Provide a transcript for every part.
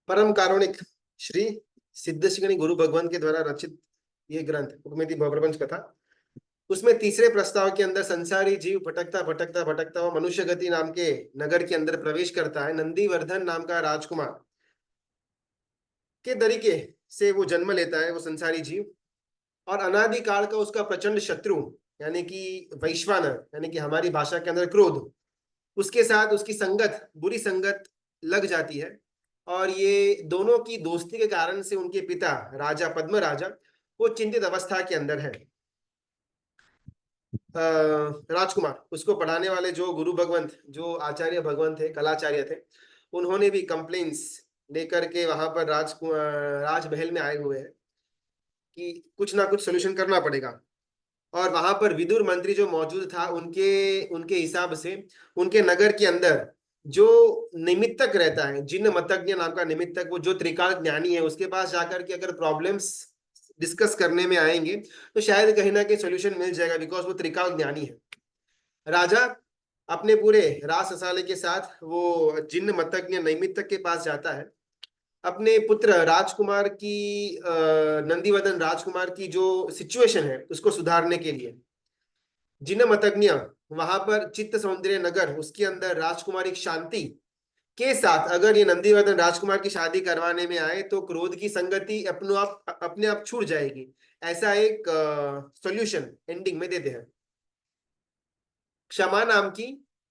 परम कारुणिक श्री सिद्धश्री गुरु भगवान के द्वारा रचित ये ग्रंथ उपमेति भवप्रपंच कथा। उसमें तीसरे प्रस्ताव के अंदर संसारी जीव भटकता भटकता भटकता हुआ मनुष्य गति नाम के नगर के अंदर प्रवेश करता है। नंदीवर्धन नाम का राजकुमार के तरीके से वो जन्म लेता है, वो संसारी जीव। और अनादि काल का उसका प्रचंड शत्रु यानी कि वैश्वानर, यानी कि हमारी भाषा के अंदर क्रोध, उसके साथ उसकी संगत, बुरी संगत लग जाती है। और ये दोनों की दोस्ती के कारण से उनके पिता राजा पद्म राजा वो चिंतित अवस्था के अंदर है। राजकुमार उसको पढ़ाने वाले जो गुरु भगवंत, जो आचार्य भगवंत थे, कलाचार्य थे, उन्होंने भी कंप्लेन्स लेकर के वहां पर राजमहल में आए हुए हैं कि कुछ ना कुछ सोल्यूशन करना पड़ेगा। और वहां पर विदुर मंत्री जो मौजूद था, उनके उनके हिसाब से उनके नगर के अंदर जो निमित्तक रहता है, जिन मतज्ञ नाम का निमित्तक, वो जो त्रिकाल ज्ञानी है, उसके पास जाकर के अगर प्रॉब्लम्स डिस्कस करने में आएंगे तो शायद कहीं ना कहीं सोल्यूशन मिल जाएगा, बिकॉज वो त्रिकाल ज्ञानी है। राजा अपने पूरे राज रसाले के साथ वो जिन मतज्ञ नैमित्तक के पास जाता है, अपने पुत्र राजकुमार की, नंदीवर्धन राजकुमार की जो सिचुएशन है उसको सुधारने के लिए। जिन मतज्ञ वहां पर चित्त सौंदर्य नगर, उसके अंदर राजकुमारी शांति के साथ अगर ये नंदीवर्धन राजकुमार की शादी करवाने में आए तो क्रोध की संगति अपने आप छूट जाएगी। ऐसा एक सॉल्यूशन एंडिंग में देते हैं। क्षमा नाम की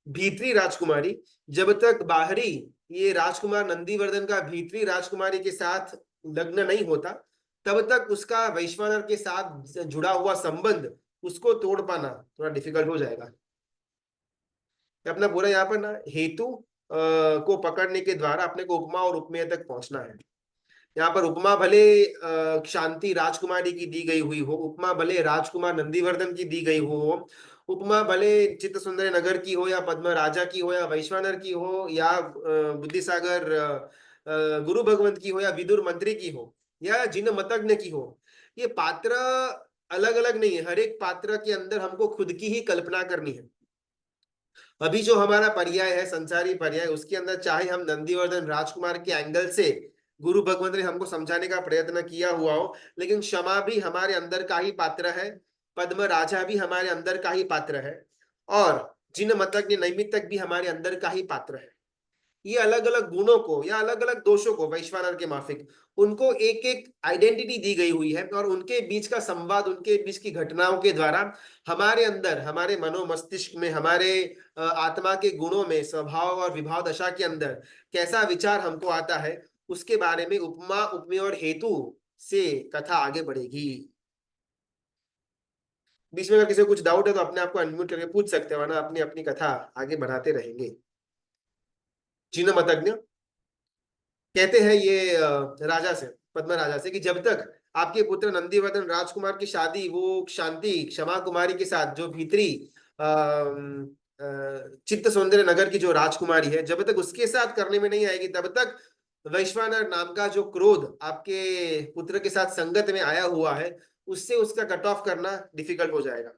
भीतरी राजकुमारी, जब तक बाहरी ये राजकुमार नंदीवर्धन का भीतरी राजकुमारी के साथ लग्न नहीं होता, तब तक उसका वैश्वानर के साथ जुड़ा हुआ संबंध उसको तोड़ पाना थोड़ा डिफिकल्ट हो जाएगा। अपना पूरा यहाँ पर ना हेतु को पकड़ने के द्वारा अपने को उपमा और उपमेय तक पहुंचना है। यहाँ पर उपमा भले शांति राजकुमारी की दी गई हुई हो, उपमा भले राजकुमार नंदीवर्धन की दी गई हो, उपमा भले चित्त सुंदर नगर की हो या पद्म राजा की हो या वैश्वानर की हो या बुद्धिसागर गुरु भगवंत की हो या विदुर मंत्री की हो या जिन मतज्ञ की हो, ये पात्र अलग अलग नहीं है। हर एक पात्र के अंदर हमको खुद की ही कल्पना करनी है। अभी जो हमारा पर्याय है, संसारी पर्याय, उसके अंदर चाहे हम नंदीवर्धन राजकुमार के एंगल से गुरु भगवंत ने हमको समझाने का प्रयत्न किया हुआ हो, लेकिन क्षमा भी हमारे अंदर का ही पात्र है, पद्म राजा भी हमारे अंदर का ही पात्र है, और जिन मतज्ञ नैमित्तक भी हमारे अंदर का ही पात्र है। ये अलग अलग गुणों को या अलग अलग दोषों को, वैश्वानर के माफिक, उनको एक एक आइडेंटिटी दी गई हुई है, और उनके बीच का संवाद, उनके बीच की घटनाओं के द्वारा हमारे अंदर, हमारे मनो मस्तिष्क में, हमारे आत्मा के गुणों में, स्वभाव और विभाव दशा के अंदर कैसा विचार हमको आता है, उसके बारे में उपमा उपमेय और हेतु से कथा आगे बढ़ेगी। बीच में अगर किसी को कुछ डाउट है तो अपने आप को अनम्यूट करके पूछ सकते हो ना, अपनी अपनी कथा आगे बढ़ाते रहेंगे। जिन मतज्ञ कहते हैं ये राजा से, पद्म राजा से, कि जब तक आपके पुत्र नंदीवर्धन राजकुमार की शादी वो शांति क्षमा कुमारी के साथ, जो भीतरी चित्त सौंदर्य नगर की जो राजकुमारी है, जब तक उसके साथ करने में नहीं आएगी, तब तक वैश्वानर नाम का जो क्रोध आपके पुत्र के साथ संगत में आया हुआ है, उससे उसका कट ऑफ करना डिफिकल्ट हो जाएगा।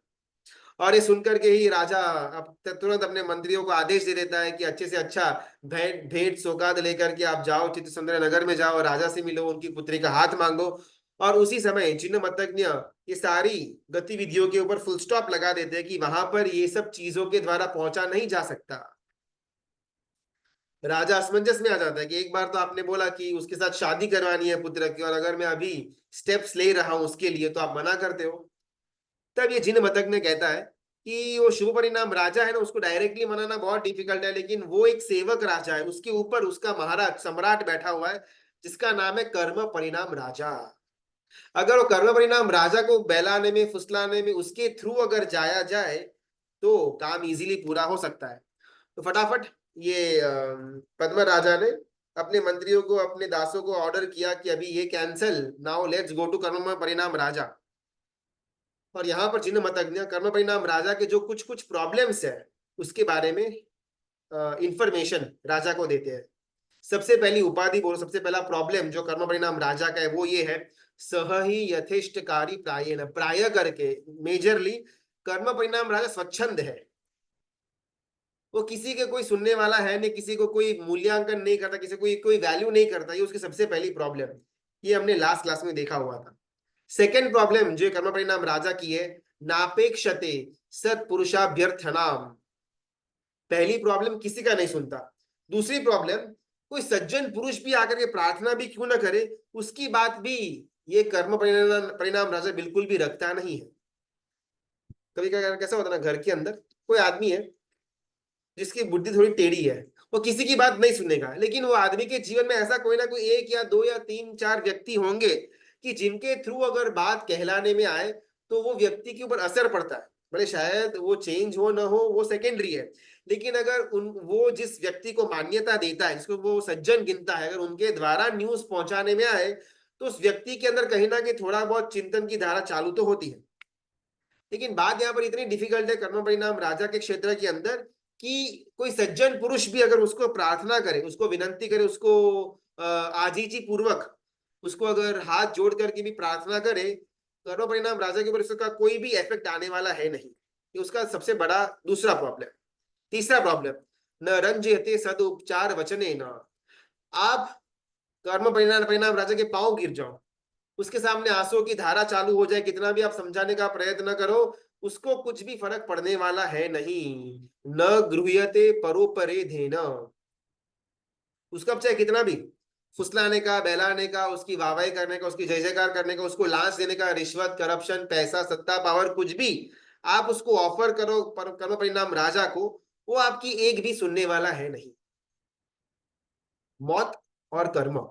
और ये सुनकर के ही राजा अब तुरंत अपने मंत्रियों को आदेश दे देता है कि अच्छे से अच्छा भेंट भेंट सौगात लेकर के आप जाओ, चित्त सुंदर नगर में जाओ, राजा से मिलो, उनकी पुत्री का हाथ मांगो। और उसी समय जिन मतज्ञ ये सारी गतिविधियों के ऊपर फुल स्टॉप लगा देते हैं कि वहां पर ये सब चीजों के द्वारा पहुंचा नहीं जा सकता। राजा असमंजस में आ जाता है कि एक बार तो आपने बोला कि उसके साथ शादी करवानी है पुत्र की, और अगर मैं अभी स्टेप्स ले रहा हूं उसके लिए तो आप मना करते हो। तब ये जिन मतज्ञ कहता है कि वो शुभ परिणाम राजा है ना, उसको डायरेक्टली मनाना बहुत डिफिकल्ट है, लेकिन वो एक सेवक राजा है, उसके ऊपर उसका महाराज सम्राट बैठा हुआ है, जिसका नाम है कर्म परिणाम राजा। अगर वो कर्म परिणाम राजा को बहलाने में, फुसलाने में, उसके थ्रू अगर जाया जाए तो काम इजीली पूरा हो सकता है। तो फटाफट ये पद्म राजा ने अपने मंत्रियों को, अपने दासों को ऑर्डर किया कि अभी ये cancel, now let's go to कर्म परिणाम राजा। और यहाँ पर जिन मतज्ञ कर्म परिणाम राजा के जो कुछ कुछ प्रॉब्लम्स है उसके बारे में इंफॉर्मेशन राजा को देते हैं। सबसे पहली उपाधि बोलो, सबसे पहला प्रॉब्लम जो कर्म परिणाम राजा का है वो ये है, सह ही यथेष्टकारी प्रायेण, प्राय करके मेजरली कर्म परिणाम राजा स्वच्छंद है। वो किसी के कोई सुनने वाला है नहीं, किसी को कोई मूल्यांकन नहीं करता, किसी को कोई कोई वैल्यू नहीं करता। ये उसकी सबसे पहली प्रॉब्लम, ये हमने लास्ट क्लास में देखा हुआ था। सेकेंड प्रॉब्लम जो कर्म परिणाम राजा की है, नापेक्षते सत्पुरुषाभ्यर्थनाम। पहली प्रॉब्लम किसी का नहीं सुनता। दूसरी प्रॉब्लम, कोई सज्जन पुरुष भी आकर के प्रार्थना भी क्यों ना करे, उसकी बात भी ये कर्म परिणाम परिणाम राजा बिल्कुल भी रखता नहीं है। कभी कभी कैसा होता है ना, घर के अंदर कोई आदमी है जिसकी बुद्धि थोड़ी टेढ़ी है, वो किसी की बात नहीं सुनेगा, लेकिन वो आदमी के जीवन में ऐसा कोई ना कोई एक या दो या तीन चार व्यक्ति होंगे कि जिनके थ्रू अगर बात कहलाने में आए तो वो व्यक्ति के ऊपर असर पड़ता है। भले शायद वो चेंज हो ना हो, वो सेकेंडरी है, लेकिन अगर उन वो जिस व्यक्ति को मान्यता देता है, जिसको वो सज्जन गिनता है, अगर उनके द्वारा न्यूज पहुंचाने में आए तो उस व्यक्ति के अंदर कहीं ना कहीं थोड़ा बहुत चिंतन की धारा चालू तो होती है। लेकिन बात यहाँ पर इतनी डिफिकल्ट है कर्म परिणाम राजा के क्षेत्र के अंदर कि कोई सज्जन पुरुष भी अगर उसको प्रार्थना करे, उसको विनंती करे, उसको आजीजी पूर्वक उसको अगर हाथ जोड़ करके भी प्रार्थना करे, कर्म परिणाम राजा के ऊपर इसका कोई भी इफेक्ट आने वाला है नहीं। ये उसका सबसे बड़ा दूसरा प्रॉब्लम। तीसरा प्रॉब्लम, न रंजयते सदुपचार वचने न। आप कर्म परिणाम परिणाम राजा के पांव गिर जाओ, उसके सामने आंसुओं की धारा चालू हो जाए, कितना भी आप समझाने का प्रयत्न करो, उसको कुछ भी फर्क पड़ने वाला है नहीं। न गृह्यते परोपरे धेन। उसका चाहे कितना भी फुसलाने का, बहलाने का, उसकी वाहवाही करने का, उसकी जय जयकार करने का, उसको लांच देने का, रिश्वत, करप्शन, पैसा, सत्ता, पावर, कुछ भी आप उसको ऑफर करो कर्म परिणाम राजा को, वो आपकी एक भी सुनने वाला है नहीं। मौत और कर्म,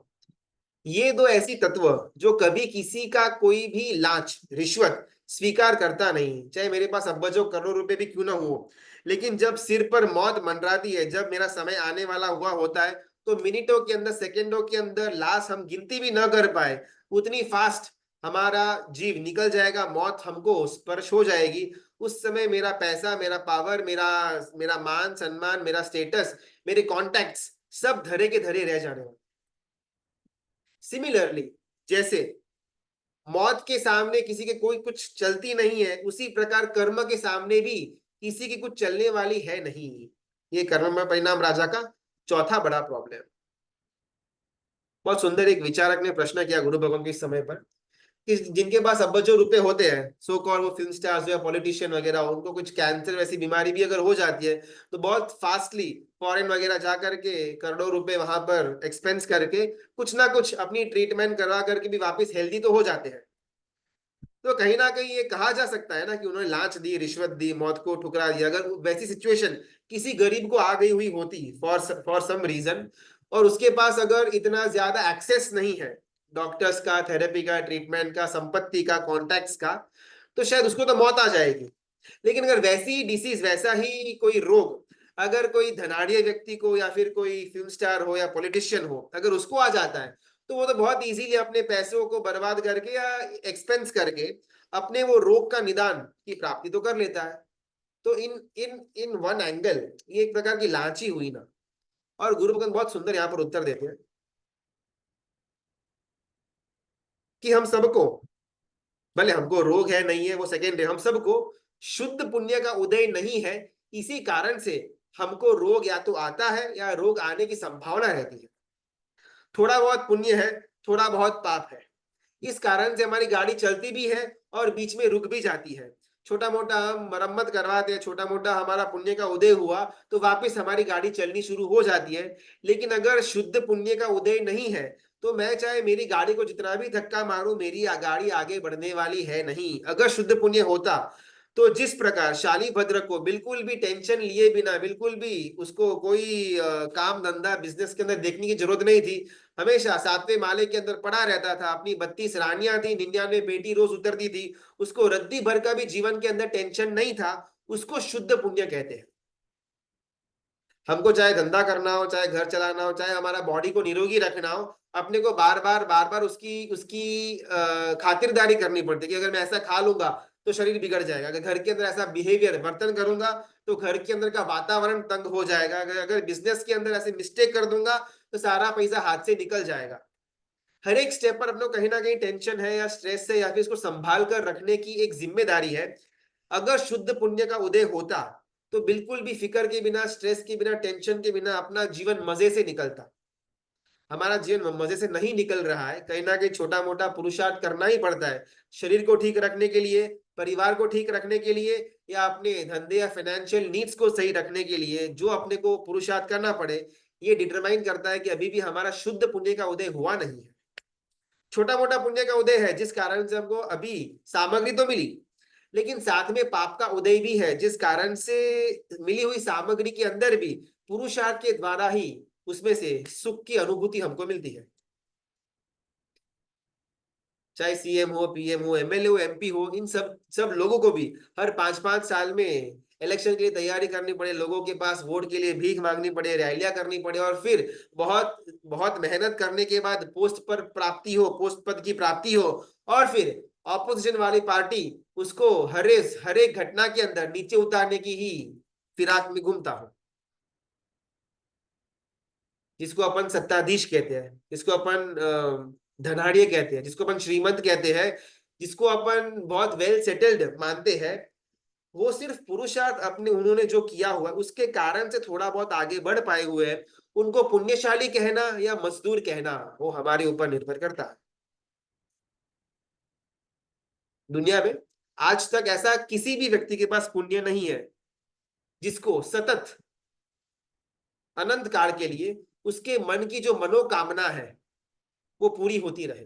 ये दो ऐसी तत्व जो कभी किसी का कोई भी लांच रिश्वत स्वीकार करता नहीं, चाहे मेरे पास अब्बजों करोड़ों रुपए भी क्यों ना हो, लेकिन जब सिर पर मौत मंडराती है, जब मेरा समय आने वाला हुआ होता है, तो मिनटों के अंदर, सेकंडों के अंदर, लाश हम गिनती भी न कर पाए उतनी फास्ट हमारा जीव निकल जाएगा, मौत हमको स्पर्श हो जाएगी। उस समय मेरा पैसा, मेरा पावर, मेरा मेरा मान सम्मान, मेरा स्टेटस, मेरे कॉन्टैक्ट्स सब धरे के धरे रह जाने वाले। सिमिलरली, जैसे मौत के सामने किसी के कोई कुछ चलती नहीं है, उसी प्रकार कर्म के सामने भी किसी की कुछ चलने वाली है नहीं। ये कर्म में परिणाम राजा का चौथा बड़ा प्रॉब्लम। बहुत सुंदर एक विचारक ने प्रश्न किया गुरु भगवान के समय पर कि जिनके पास अब्बजों रुपए होते हैं, सो कॉल्ड वो फिल्म स्टार्स या पॉलिटिशियन वगैरह, उनको कुछ कैंसर वैसी बीमारी भी अगर हो जाती है तो बहुत फास्टली फॉरेन वगैरह जा करके करोड़ों रुपए वहां पर एक्सपेंस करके कुछ ना कुछ अपनी ट्रीटमेंट करवा करके भी वापस हेल्दी तो हो जाते हैं। तो कहीं ना कहीं ये कहा जा सकता है ना कि उन्होंने लांच दी, रिश्वत दी, मौत को ठुकरा दिया। अगर वैसी सिचुएशन किसी गरीब को आ गई हुई होती फॉर सम रीजन, और उसके पास अगर इतना ज्यादा एक्सेस नहीं है डॉक्टर्स का, थेरेपी का, ट्रीटमेंट का, संपत्ति का, कॉन्टैक्ट्स का, तो शायद उसको तो मौत आ जाएगी। लेकिन अगर वैसी डिसीज, वैसा ही कोई रोग अगर कोई धनाढ़ व्यक्ति को या फिर कोई फिल्म स्टार हो या पॉलिटिशियन हो, अगर उसको आ जाता है, तो वो तो बहुत इजीली अपने पैसों को बर्बाद करके या एक्सपेंस करके अपने वो रोग का निदान की प्राप्ति तो कर लेता है। तो इन इन इन वन एंगल ये एक प्रकार की लांची हुई ना। और गुरु भगवान बहुत सुंदर यहाँ पर उत्तर देते हैं कि हम सबको, भले हमको रोग है नहीं है वो सेकेंडरी, हम सबको शुद्ध पुण्य का उदय नहीं है, इसी कारण से हमको रोग या तो आता है या रोग आने की संभावना रहती है। थोड़ा बहुत पुण्य है, थोड़ा बहुत पाप है, इस कारण से हमारी गाड़ी चलती भी है और बीच में रुक भी जाती है। छोटा मोटा हम मरम्मत करवाते हैं, छोटा मोटा हमारा पुण्य का उदय हुआ तो वापस हमारी गाड़ी चलनी शुरू हो जाती है। लेकिन अगर शुद्ध पुण्य का उदय नहीं है तो मैं चाहे मेरी गाड़ी को जितना भी धक्का मारूं, मेरी गाड़ी आगे बढ़ने वाली है नहीं। अगर शुद्ध पुण्य होता तो जिस प्रकार शालीभद्र को बिल्कुल भी टेंशन लिए बिना, बिल्कुल भी उसको कोई काम धंधा बिजनेस के अंदर देखने की जरूरत नहीं थी, हमेशा सातवें माले के अंदर पड़ा रहता था, अपनी 32 रानियां थी, 99 बेटी रोज उतरती थी, उसको रद्दी भर का भी जीवन के अंदर टेंशन नहीं था, उसको शुद्ध पुण्य कहते हैं। हमको चाहे धंधा करना हो, चाहे घर चलाना हो, चाहे हमारा बॉडी को निरोगी रखना हो, अपने को बार बार उसकी उसकी खातिरदारी करनी पड़ती है कि अगर मैं ऐसा खा लूंगा तो शरीर बिगड़ जाएगा, अगर घर के अंदर ऐसा बिहेवियर वर्तन करूंगा तो घर के अंदर का वातावरण तंग हो जाएगा, अगर बिजनेस के अंदर ऐसे मिस्टेक कर दूंगा तो सारा पैसा हाथ से निकल जाएगा। हर एक स्टेप पर अपने कहीं ना कहीं टेंशन है या स्ट्रेस है, या फिर इसको संभाल कर रखने की एक जिम्मेदारी है। अगर शुद्ध पुण्य का उदय होता तो बिल्कुल भी फिक्र के बिना, स्ट्रेस के बिना, टेंशन के बिना अपना जीवन मजे से निकलता। हमारा जीवन मजे से नहीं निकल रहा है, कहीं ना कहीं छोटा मोटा पुरुषार्थ करना ही पड़ता है, शरीर को ठीक रखने के लिए, परिवार को ठीक रखने के लिए, या अपने धंधे या फाइनेंशियल नीड्स को सही रखने के लिए जो अपने को पुरुषार्थ करना पड़े, ये डिटरमाइन करता है कि अभी भी हमारा शुद्ध पुण्य का उदय हुआ नहीं है। छोटा मोटा पुण्य का उदय है जिस कारण से हमको अभी सामग्री तो मिली, लेकिन साथ में पाप का उदय भी है जिस कारण से मिली हुई सामग्री के अंदर भी पुरुषार्थ के द्वारा ही उसमें से सुख की अनुभूति हमको मिलती है। चाहे सीएम हो, पीएम हो, एमएलए हो, एमपी हो, इन सब लोगों को भी हर 5-5 साल में इलेक्शन के लिए तैयारी करनी पड़े, लोगों के पास वोट के लिए भीख मांगनी पड़े, रैलियां करनी पड़े, और फिर बहुत बहुत मेहनत करने के बाद पोस्ट पर प्राप्ति हो, पोस्ट पद की प्राप्ति हो, और फिर ऑपोजिशन वाली पार्टी उसको हर एक घटना के अंदर नीचे उतारने की ही फिराक में घूमता हो। जिसको अपन सत्ताधीश कहते हैं, जिसको अपन धनाढ़िए कहते हैं, जिसको अपन श्रीमंत कहते हैं, जिसको अपन बहुत वेल सेटल्ड मानते हैं, वो सिर्फ पुरुषार्थ अपने उन्होंने जो किया हुआ है उसके कारण से थोड़ा बहुत आगे बढ़ पाए हुए हैं। उनको पुण्यशाली कहना या मजदूर कहना वो हमारे ऊपर निर्भर करता है। दुनिया में आज तक ऐसा किसी भी व्यक्ति के पास पुण्य नहीं है जिसको सतत अनंत काल के लिए उसके मन की जो मनोकामना है वो पूरी होती रहे।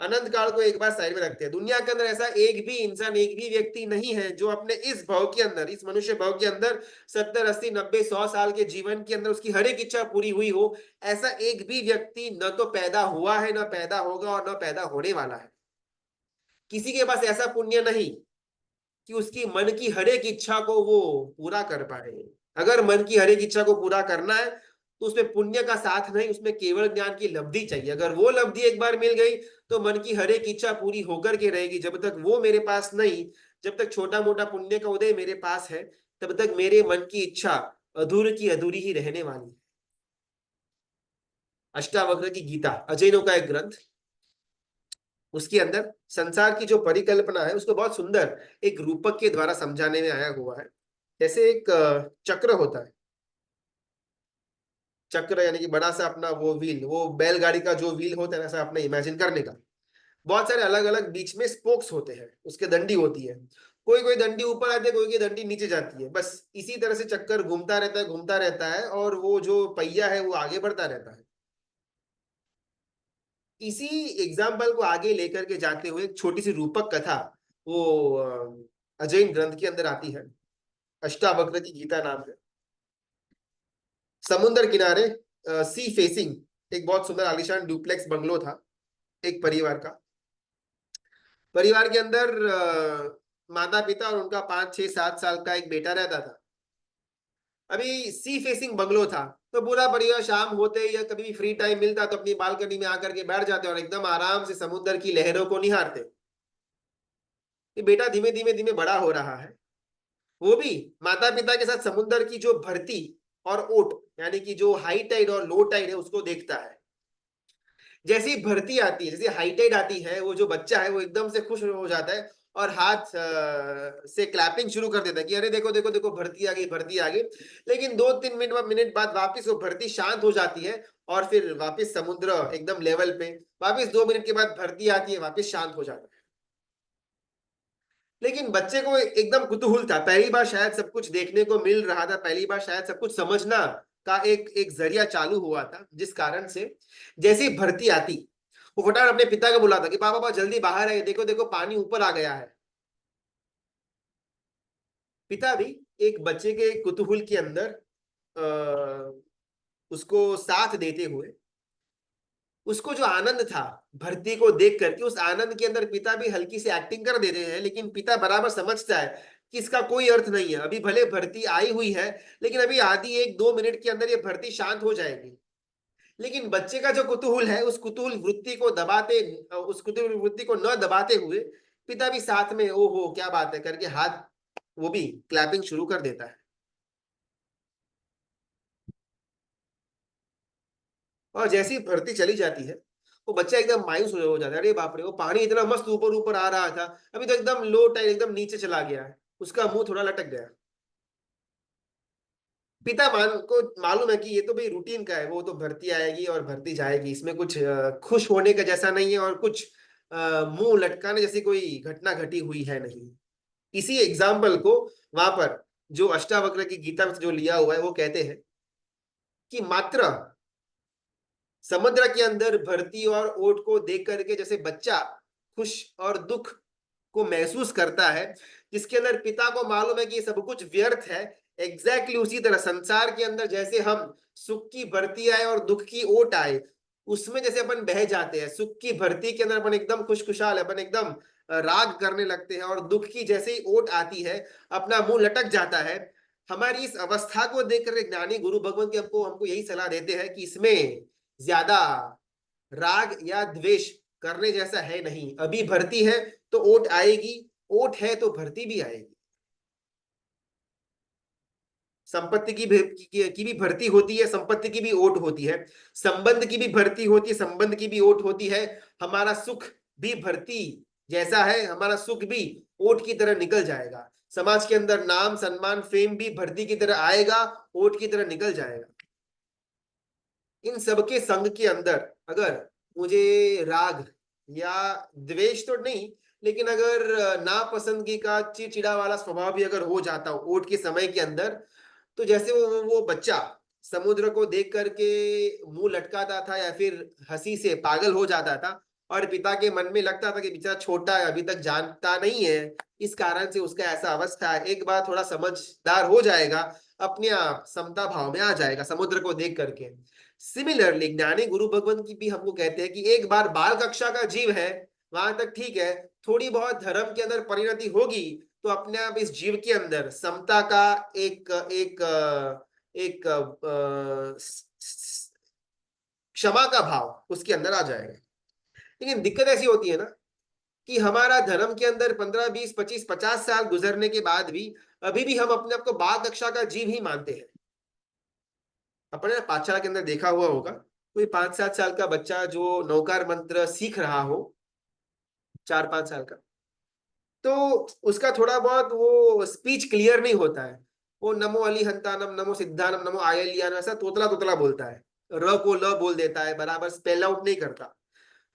अनंत काल को एक बार साइड में रखते हैं, दुनिया के अंदर ऐसा एक भी इंसान, एक भी व्यक्ति नहीं है जो अपने इस भव के अंदर, इस मनुष्य भव के अंदर 70-80-90-100 साल के जीवन के अंदर उसकी हर एक इच्छा पूरी हुई हो। ऐसा एक भी व्यक्ति न तो पैदा हुआ है, न पैदा होगा, और न पैदा होने वाला है। किसी के पास ऐसा पुण्य नहीं कि उसकी मन की हर एक इच्छा को वो पूरा कर पाए। अगर मन की हर एक इच्छा को पूरा करना है तो उसमें पुण्य का साथ नहीं, उसमें केवल ज्ञान की लब्धि चाहिए। अगर वो लब्धि एक बार मिल गई तो मन की हर एक इच्छा पूरी होकर के रहेगी। जब तक वो मेरे पास नहीं, जब तक छोटा मोटा पुण्य का उदय मेरे पास है, तब तक मेरे मन की इच्छा अधूरी की अधूरी ही रहने वाली है। अष्टावक्र की गीता, अजैनों का एक ग्रंथ, उसके अंदर संसार की जो परिकल्पना है उसको बहुत सुंदर एक रूपक के द्वारा समझाने में आया हुआ है। जैसे एक चक्र होता है, चक्र यानी कि बड़ा सा अपना वो व्हील, वो बैलगाड़ी का जो व्हील होता है ऐसा अपने इमेजिन करने का। बहुत सारे अलग अलग बीच में स्पोक्स होते हैं, उसके दंडी होती है, कोई कोई दंडी ऊपर आती है, कोई कोई दंडी नीचे जाती है। बस इसी तरह से चक्कर घूमता रहता है, घूमता रहता है, और वो जो पहिया है वो आगे बढ़ता रहता है। इसी एग्जाम्पल को आगे लेकर के जाते हुए एक छोटी सी रूपक कथा वो अजैन ग्रंथ के अंदर आती है। अष्टावक्र की गीता नाम है। समुद्र किनारे सी फेसिंग एक बहुत सुंदर आलीशान डुप्लेक्स बंगलो था एक परिवार का। परिवार के अंदर माता पिता और उनका 5-6-7 साल का एक बेटा रहता था। अभी सी फेसिंग बंगलो था, तो पूरा परिवार शाम होते या कभी भी फ्री टाइम मिलता तो अपनी बालकनी में आकर के बैठ जाते और एकदम आराम से समुद्र की लहरों को निहारते। ये बेटा धीमे धीमे धीमे बड़ा हो रहा है, वो भी माता पिता के साथ समुद्र की जो भरती और ओट, यानी कि जो हाई टाइड और लो टाइड है उसको देखता है। जैसी भरती आती है, जैसे हाई टाइड आती है, वो जो बच्चा है वो एकदम से खुश हो जाता है और हाथ से क्लैपिंग शुरू कर देता है कि अरे देखो देखो देखो भरती आ गई, भरती आ गई। लेकिन 2-3 मिनट बाद वापस वो भरती शांत हो जाती है और फिर वापस समुद्र एकदम लेवल पे, वापस 2 मिनट के बाद भरती आती है, वापस शांत हो जाता है। लेकिन बच्चे को एकदम कुतूहल था, पहली बार शायद सब कुछ देखने को मिल रहा था, पहली बार शायद सब कुछ समझना का एक एक जरिया चालू हुआ था, जिस कारण से जैसी भर्ती आती वो फटाफट अपने पिता को बुलाता कि पापा पापा जल्दी बाहर आइए, देखो देखो पानी ऊपर आ गया है। पिता भी एक बच्चे के कुतूहल के अंदर उसको साथ देते हुए, उसको जो आनंद था भर्ती को देख करके, उस आनंद के अंदर पिता भी हल्की सी एक्टिंग कर देते हैं। लेकिन पिता बराबर समझता है कि इसका कोई अर्थ नहीं है, अभी भले भर्ती आई हुई है लेकिन अभी आधी 1-2 मिनट के अंदर ये भर्ती शांत हो जाएगी। लेकिन बच्चे का जो कुतूहल है, उस कुतूहल वृत्ति को दबाते, उस कुतूहल वृत्ति को न दबाते हुए पिता भी साथ में ओहो क्या बात है करके हाथ वो भी क्लैपिंग शुरू कर देता है। और जैसी ही भर्ती चली जाती है वो बच्चा एकदम मायूस हो जाता है, अरे बाप रे वो पानी इतना मस्त ऊपर ऊपर आ रहा था, अभी तो एकदम लो टाइड एकदम नीचे चला गया है, उसका मुंह थोड़ा लटक गया। पिता मान को मालूम है कि ये तो भाई रूटीन का है, वो तो भर्ती आएगी और भर्ती जाएगी, इसमें कुछ खुश होने का जैसा नहीं है और कुछ मुंह लटकाने जैसी कोई घटना घटी हुई है नहीं। इसी एग्जाम्पल को वहां पर जो अष्टावक्र की गीता में से जो लिया हुआ है वो कहते हैं कि मात्र समुद्र के अंदर भरती और ओट को देख करके जैसे बच्चा खुश और दुख को महसूस करता है, जिसके अंदर पिता को मालूम है कि ये सब कुछ व्यर्थ है, एग्जैक्टली उसी तरह संसार के अंदर जैसे हम सुख की भरती आए और दुख की ओट आए, उसमें जैसे अपन बह जाते हैं, सुख की भरती के अंदर अपन एकदम खुशखुशाल, अपन एकदम राग करने लगते हैं, और दुख की जैसे ही ओट आती है अपना मुंह लटक जाता है। हमारी इस अवस्था को देखकर ज्ञानी गुरु भगवान के हमको हमको यही सलाह देते हैं कि इसमें ज्यादा राग या द्वेष करने जैसा है नहीं। अभी भर्ती है तो ओट आएगी, ओट है तो भर्ती भी आएगी। संपत्ति की भी भर्ती होती है, संपत्ति की भी ओट होती है, संबंध की भी भर्ती होती है, संबंध की भी ओट होती है। हमारा सुख भी भर्ती जैसा है, हमारा सुख भी ओट की तरह निकल जाएगा। समाज के अंदर नाम सम्मान फेम भी भर्ती की तरह आएगा, ओट की तरह निकल जाएगा। इन सबके संग के अंदर अगर मुझे राग या द्वेष तो नहीं, लेकिन अगर नापसंदगी का चिड़चिड़ा वाला स्वभाव भी अगर हो जाता हो ओट के समय के अंदर, तो जैसे वो बच्चा समुद्र को देख करके मुंह लटकाता था या फिर हंसी से पागल हो जाता था, और पिता के मन में लगता था कि बेचारा छोटा है, अभी तक जानता नहीं है, इस कारण से उसका ऐसा अवस्था है, एक बार थोड़ा समझदार हो जाएगा, अपने आप समता भाव में आ जाएगा समुद्र को देख करके। सिमिलरली ज्ञानी गुरु भगवान की भी हमको कहते हैं कि एक बार बाल कक्षा का जीव है, वहां तक ठीक है, थोड़ी बहुत धर्म के अंदर परिणति होगी तो अपने आप इस जीव के अंदर समता का एक एक एक क्षमा का भाव उसके अंदर आ जाएगा। लेकिन दिक्कत ऐसी होती है ना कि हमारा धर्म के अंदर 15 20 25 50 साल गुजरने के बाद भी अभी भी हम अपने आप को बाल कक्षा का जीव ही मानते हैं। अपने पाठशाला के अंदर देखा हुआ होगा, कोई 5 7 साल का बच्चा जो नौकार मंत्र सीख रहा हो, 4 5 साल का, तो उसका थोड़ा बहुत वो स्पीच क्लियर नहीं होता है, वो नमो अली हंतानम नमो सिद्धानम नमो आयलियान ऐसा तोतला तोतला बोलता है, र को ल बोल देता है, बराबर स्पेल आउट नहीं करता।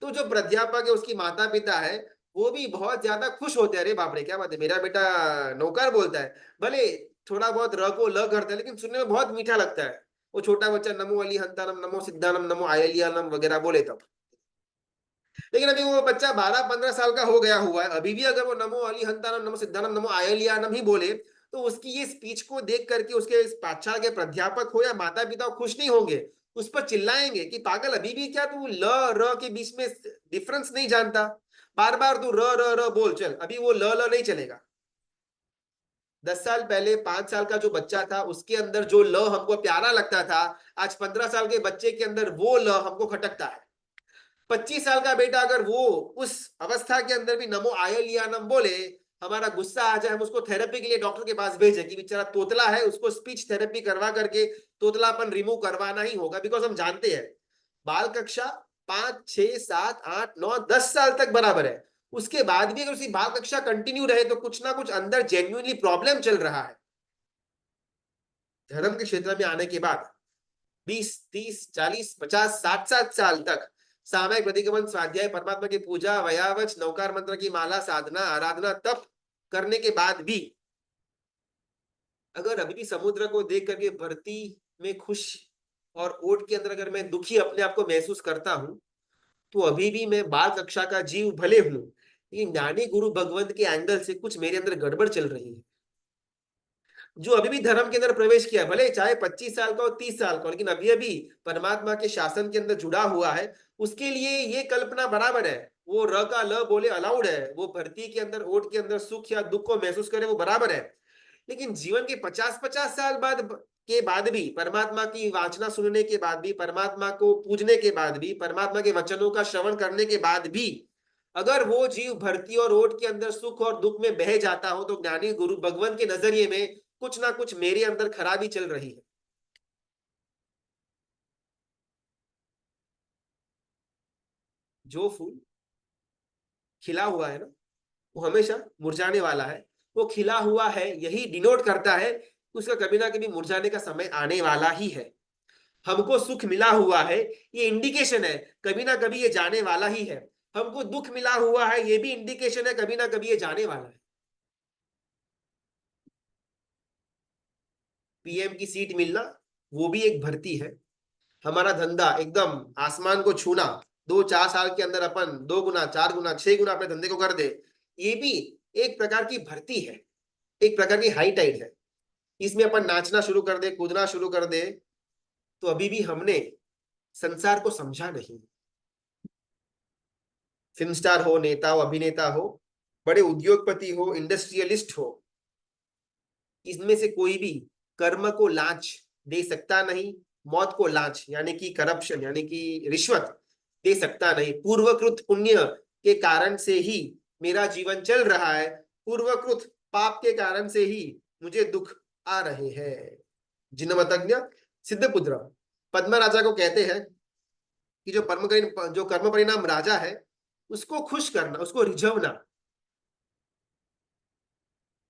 तो जो प्राध्यापक है उसकी माता पिता है, वो भी बहुत ज्यादा खुश होते हैं, अरे बाप रे क्या बात है, मेरा बेटा नौकर बोलता है, भले थोड़ा बहुत र को ल करता है लेकिन सुनने में बहुत मीठा लगता है। वो छोटा बच्चा नमो अली हंतानम नमो सिद्धानम नमो आयलियानम वगैरह बोले तब। लेकिन अभी वो बच्चा 12 15 साल का हो गया हुआ है, अभी भी अगर वो नमो अली हंतानम नमो सिद्धानम नमो आयलियानम ही बोले, तो उसकी ये स्पीच को देख करके उसके इस पाठशाला के प्राध्यापक हो या माता पिता खुश नहीं होंगे, उस पर चिल्लाएंगे कि पागल अभी भी क्या तू ल र के बीच में डिफरेंस नहीं जानता, बार बार तू र र र बोल चल, अभी वो ल नहीं चलेगा। 10 साल पहले 5 साल का जो बच्चा था उसके अंदर जो ल हमको प्यारा लगता था, आज 15 साल के बच्चे के अंदर वो ल हमको खटकता है। 25 साल का बेटा अगर वो उस अवस्था के अंदर भी नमो आयलियानम बोले, हमारा गुस्सा आ जाए, हम उसको थेरेपी के लिए डॉक्टर के पास भेजे कि बेचारा तोतला है, उसको स्पीच थेरेपी करवा करके तोतलापन रिमूव करवाना ही होगा, बिकॉज हम जानते हैं बाल कक्षा 5 6 7 8 9 10 साल तक बराबर है, उसके बाद भी अगर उसी बाल कक्षा कंटिन्यू रहे तो कुछ ना कुछ अंदर जेन्युइनली प्रॉब्लम चल रहा है। धर्म के क्षेत्र में आने के बाद 20 30 40 50 60 60 साल तक सामयिक प्रतिगमन स्वाध्याय परमात्मा की पूजा वयावच नौकार मंत्र की माला साधना आराधना तप करने के बाद भी अगर अभी भी समुद्र को देख करके भरती में खुश और ओट के अंदर अगर मैं दुखी अपने आप को महसूस करता हूं, तो अभी भी मैं बाल कक्षा का जीव भले हूं, लेकिन ज्ञानी गुरु भगवंत के एंगल से कुछ मेरे अंदर गड़बड़ चल रही है। जो अभी भी धर्म के अंदर प्रवेश किया, भले चाहे 25 साल का हो 30 साल का, लेकिन अभी अभी परमात्मा के शासन के अंदर जुड़ा हुआ है, उसके लिए ये कल्पना बराबर है, वो र का ल बोले अलाउड है, वो भर्ती के अंदर ओट के अंदर सुख या दुख को महसूस करे वो बराबर है। लेकिन जीवन के 50 50 साल के बाद भी, परमात्मा की वाचना सुनने के बाद भी, परमात्मा को पूजने के बाद भी, परमात्मा के वचनों का श्रवण करने के बाद भी अगर वो जीव भर्ती और ओट के अंदर सुख और दुख में बह जाता हो, तो ज्ञानी गुरु भगवान के नजरिए में कुछ ना कुछ मेरे अंदर खराबी चल रही है। जो फूल खिला हुआ है ना, वो हमेशा मुरझाने वाला है, वो खिला हुआ है यही डिनोट करता है उसका कभी ना कभी मुरझाने का समय आने वाला ही है। हमको सुख मिला हुआ है, ये इंडिकेशन है कभी ना कभी ये जाने वाला ही है। हमको दुख मिला हुआ है, ये भी इंडिकेशन है कभी ना कभी ये जाने वाला है। पीएम की सीट मिलना वो भी एक भर्ती है। हमारा धंधा एकदम आसमान को छूना, 2-4 साल के अंदर अपन 2 गुना 4 गुना 6 गुना अपने धंधे को कर दे, ये भी एक प्रकार की भर्ती है, एक प्रकार की हाई टाइड है। इसमें अपन नाचना शुरू कर दे, कूदना शुरू कर दे, तो अभी भी हमने संसार को समझा नहीं। फिल्म स्टार हो, नेता हो, अभिनेता हो, बड़े उद्योगपति हो, इंडस्ट्रियलिस्ट हो, इसमें से कोई भी कर्म को लांच दे सकता नहीं, मौत को लांच यानी कि करप्शन यानी कि रिश्वत दे सकता नहीं। पूर्वकृत पुण्य के कारण से ही मेरा जीवन चल रहा है, पूर्वकृत पाप के कारण से ही मुझे दुख आ रहे हैं। जिनमतज्ञ सिद्धपुत्र पद्म राजा को कहते हैं कि जो कर्म परिणाम राजा है, उसको खुश करना, उसको रिझवना,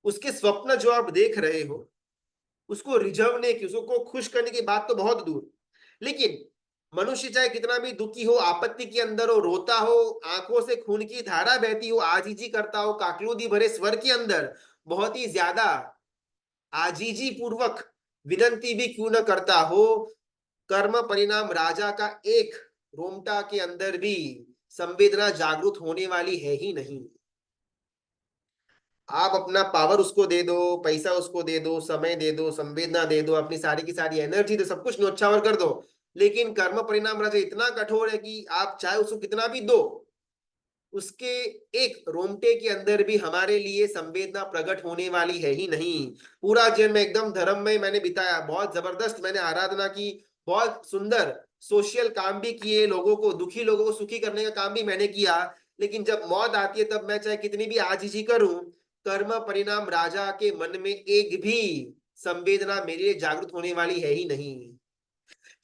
उसके स्वप्न जो आप देख रहे हो उसको रिझवने की, उसको खुश करने की बात तो बहुत दूर। लेकिन मनुष्य चाहे कितना भी दुखी हो, आपत्ति के अंदर हो, रोता हो, आंखों से खून की धारा बहती हो, आजीजी करता हो, काकलूदी भरे स्वर के अंदर बहुत ही ज्यादा आजीजी पूर्वक विनंती भी क्यों न करता हो, कर्म परिणाम राजा का एक रोमटा के अंदर भी संवेदना जागृत होने वाली है ही नहीं। आप अपना पावर उसको दे दो, पैसा उसको दे दो, समय दे दो, संवेदना दे दो, अपनी सारी की सारी एनर्जी दो, सब कुछ न्योछावर कर दो, लेकिन कर्म परिणाम राजा इतना कठोर है कि आप चाहे उसको कितना भी दो, उसके एक रोमटे के अंदर भी हमारे लिए संवेदना प्रकट होने वाली है ही नहीं। पूरा जीवन में एकदम धर्म में मैंने बिताया, बहुत जबरदस्त मैंने आराधना की, बहुत सुंदर सोशल काम भी किए, लोगों को, दुखी लोगों को सुखी करने का काम भी मैंने किया, लेकिन जब मौत आती है तब मैं चाहे कितनी भी आजीजी करूं, कर्म परिणाम राजा के मन में एक भी संवेदना मेरे लिए जागृत होने वाली है ही नहीं।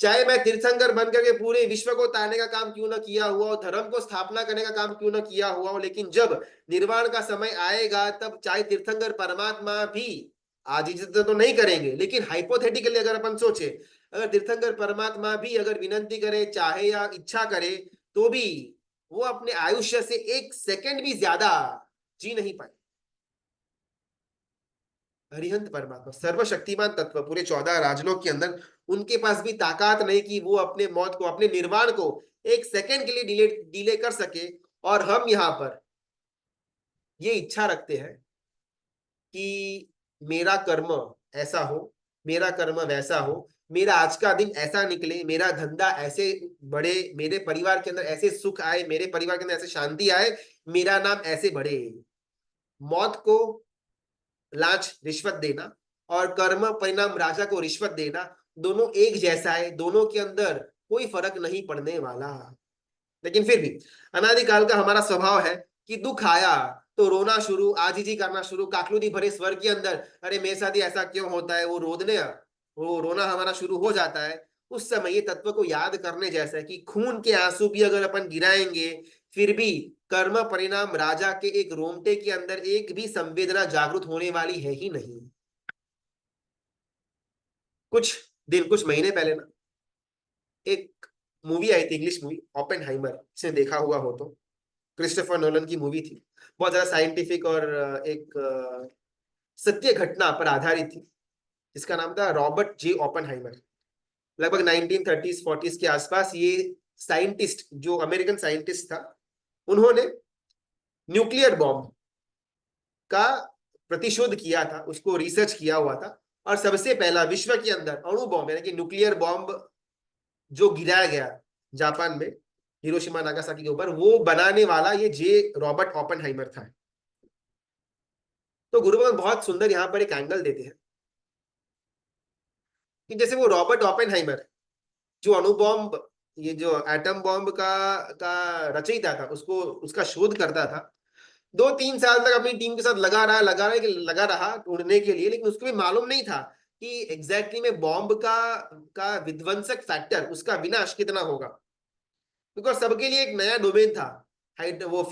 चाहे मैं तीर्थंकर बन करके पूरे विश्व को तारने का काम क्यों ना किया हुआ हो, धर्म को स्थापना करने का काम क्यों ना किया हुआ हो, लेकिन जब निर्वाण का समय आएगा तब चाहे तीर्थंकर परमात्मा भी आजीजी तो नहीं करेंगे, लेकिन हाइपोथेटिकली अगर अपन सोचे, अगर तीर्थंकर परमात्मा भी अगर विनंती करे, चाहे या इच्छा करे, तो भी वो अपने आयुष्य से 1 सेकंड भी ज्यादा जी नहीं पाए। अरिहंत परमात्मा सर्वशक्तिमान तत्व पूरे 14 राजलोक के अंदर, उनके पास भी ताकत नहीं कि वो अपने मौत को, अपने निर्वाण को 1 सेकंड के लिए डिले डिले कर सके। और हम यहाँ पर ये इच्छा रखते हैं कि मेरा कर्म ऐसा हो, मेरा कर्म वैसा हो, मेरा आज का दिन ऐसा निकले, मेरा धंधा ऐसे बढ़े, मेरे परिवार के अंदर ऐसे सुख आए, मेरे परिवार के अंदर ऐसे शांति आए, मेरा नाम ऐसे बढ़े। मौत को लांच रिश्वत देना और कर्म परिणाम राजा को रिश्वत देना, दोनों एक जैसा है, दोनों के अंदर कोई फर्क नहीं पड़ने वाला। लेकिन फिर भी अनादिकाल का हमारा स्वभाव है कि दुख आया तो रोना शुरू, आजीजी करना शुरू, काकलूदी भरे स्वर के अंदर, अरे मेरे साथ ही ऐसा क्यों होता है, वो रोना हमारा शुरू हो जाता है। उस समय ये तत्व को याद करने जैसा है कि खून के आंसू भी अगर अपन गिराएंगे, फिर भी कर्म परिणाम राजा के एक रोमटे के अंदर एक भी संवेदना जागृत होने वाली है ही नहीं। कुछ कुछ महीने पहले ना एक मूवी आई थी, इंग्लिश मूवी ओपेनहाइमर, जिसने देखा हुआ हो तो, क्रिस्टोफर नोलन की मूवी थी, बहुत ज्यादा साइंटिफिक और एक सत्य घटना पर आधारित थी, जिसका नाम था रॉबर्ट जे ओपेनहाइमर। लगभग 1930s 40s के आसपास ये साइंटिस्ट, जो अमेरिकन साइंटिस्ट था, उन्होंने न्यूक्लियर बॉम्ब का प्रतिशोध किया था, उसको रिसर्च किया हुआ था, और सबसे पहला विश्व के अंदर अणु बॉम्ब यानी कि न्यूक्लियर बॉम्ब जो गिराया गया जापान में, हिरोशिमा नागासाकी के ऊपर, वो बनाने वाला ये जे रॉबर्ट ओपेनहाइमर था। तो गुरु बहुत सुंदर यहाँ पर एक एंगल देते हैं कि जैसे वो रॉबर्ट ओपेनहाइमर जो अणु बॉम्ब, ये जो एटम बॉम्ब का रचयिता था, उसको उसका शोध करता था, 2-3 साल तक अपनी टीम के साथ लगा रहा ढूंढने के लिए, लेकिन उसको भी मालूम नहीं था कि एग्जैक्टली में बॉम्ब का विध्वंसक फैक्टर, उसका विनाश कितना होगा, बिकॉज सबके लिए एक नया डोमेन था। हाइड वो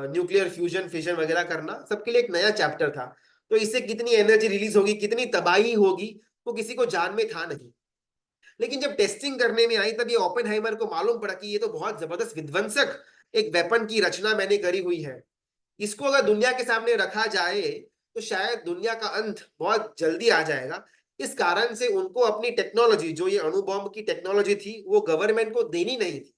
न्यूक्लियर फ्यूजन फिशन वगैरह करना सबके लिए एक नया चैप्टर था। तो इससे कितनी एनर्जी रिलीज होगी, कितनी तबाही होगी, वो किसी को जान में था नहीं। लेकिन जब टेस्टिंग करने में आई तब ये ओपेनहाइमर को मालूम पड़ा कि ये तो बहुत जबरदस्त विध्वंसक एक वेपन की रचना मैंने करी हुई है। इसको अगर दुनिया के सामने रखा जाए तो शायद दुनिया का अंत बहुत जल्दी आ जाएगा। इस कारण से उनको अपनी टेक्नोलॉजी, जो ये अणु बॉम्ब की टेक्नोलॉजी थी, वो गवर्नमेंट को देनी नहीं थी।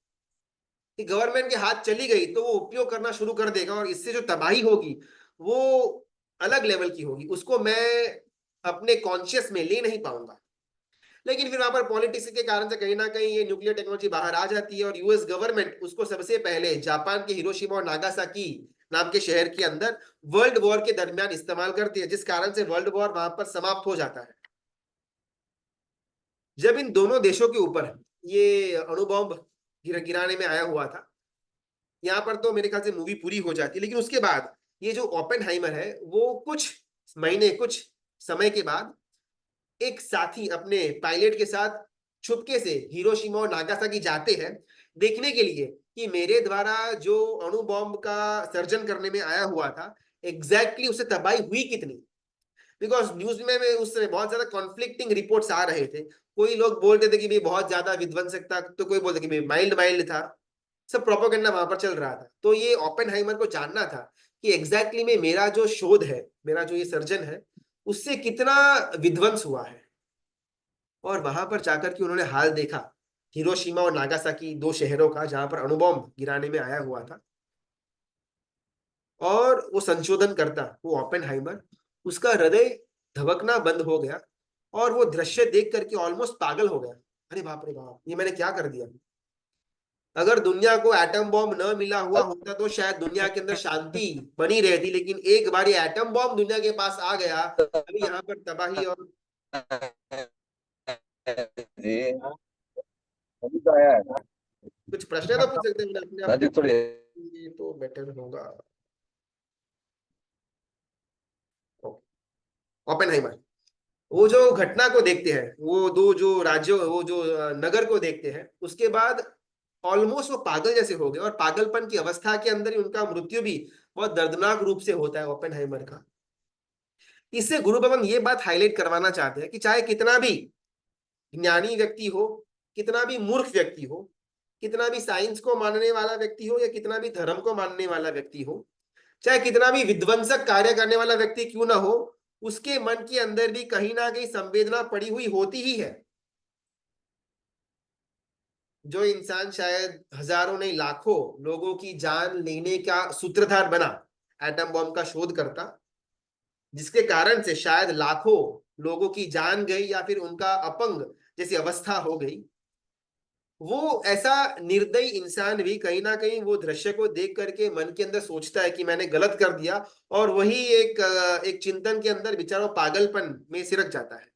कि गवर्नमेंट के हाथ चली गई तो वो उपयोग करना शुरू कर देगा और इससे जो तबाही होगी वो अलग लेवल की होगी, उसको मैं अपने कॉन्शियस में ले नहीं पाऊंगा। लेकिन फिर वहां पर पॉलिटिक्स के कारण से कहीं ना कहीं ये न्यूक्लियर टेक्नोलॉजी बाहर आ जाती है और यूएस गवर्नमेंट उसको सबसे पहले जापान के हिरोशिमा और नागासाकी नाम के शहर के अंदर वर्ल्ड वॉर के दरमियान इस्तेमाल करती है, जिस कारण से वर्ल्ड वॉर वहां पर समाप्त हो जाता है। जब इन दोनों देशों के ऊपर ये अणु बॉम्ब गिराने में आया हुआ था, यहाँ पर तो मेरे ख्याल से मूवी पूरी हो जाती है। लेकिन उसके बाद ये जो ओपेनहाइमर है वो कुछ महीने, कुछ समय के बाद एक साथी अपने पायलट के साथ छुपके से हिरोशिमा और नागासाकी जाते हैं देखने के लिए कि मेरे द्वारा जो अणु बॉम्ब का सर्जन करने में आया हुआ था एग्जैक्टली उससे तबाही हुई कितनी। बिकॉज न्यूज में उस समय बहुत ज्यादा कॉन्फ्लिक्टिंग रिपोर्ट्स आ रहे थे। कोई लोग बोलते थे कि भाई बहुत ज्यादा विध्वंसक था, तो कोई बोलते कि भाई माइल्ड माइल्ड था। सब प्रोपोगेंडा वहां पर चल रहा था। तो ये ओपेनहाइमर को जानना था कि एग्जैक्टली में मेरा जो शोध है, मेरा जो ये सर्जन है, उससे कितना विध्वंस हुआ है। और वहां पर जाकर के उन्होंने हाल देखा हिरोशिमा और नागासाकी, दो शहरों का जहां पर अणुबॉम्ब गिराने में आया हुआ था। और वो संशोधन करता, वो ओपेनहाइमर, उसका हृदय धड़कना बंद हो गया और वो दृश्य देख करके ऑलमोस्ट पागल हो गया। अरे बाप रे बाप, ये मैंने क्या कर दिया। अगर दुनिया को एटम बॉम्ब न मिला हुआ होता तो शायद दुनिया के अंदर शांति बनी रहती, लेकिन एक बार ये एटम बॉम्ब दुनिया के पास आ गया, अभी यहाँ पर तबाही और। जी अभी तो आया है ना। कुछ प्रश्न तो पूछ सकते हैं, मैंने अपने आप राजू थोड़ी को, ये तो बेटर होगा। ओपेनहाइमर वो जो घटना को देखते हैं, वो दो जो राज्यों, वो जो नगर को देखते हैं, उसके बाद ऑलमोस्ट वो पागल जैसे हो गए और पागलपन की अवस्था के अंदर ही उनका मृत्यु भी बहुत दर्दनाक रूप से होता है ओपेनहाइमर का। इससे गुरु भगवान ये बात हाईलाइट करवाना चाहते हैं कि चाहे कितना भी ज्ञानी व्यक्ति हो, कितना भी मूर्ख व्यक्ति हो, कितना भी साइंस को मानने वाला व्यक्ति हो या कितना भी धर्म को मानने वाला व्यक्ति हो, चाहे कितना भी विध्वंसक कार्य करने वाला व्यक्ति क्यों ना हो, उसके मन के अंदर भी कहीं ना कहीं संवेदना पड़ी हुई होती ही है। जो इंसान शायद हजारों नहीं लाखों लोगों की जान लेने का सूत्रधार बना, एटम बॉम्ब का शोध करता, जिसके कारण से शायद लाखों लोगों की जान गई या फिर उनका अपंग जैसी अवस्था हो गई, वो ऐसा निर्दयी इंसान भी कहीं ना कहीं वो दृश्य को देख करके मन के अंदर सोचता है कि मैंने गलत कर दिया, और वही एक चिंतन के अंदर बेचारा पागलपन में सिरक जाता है।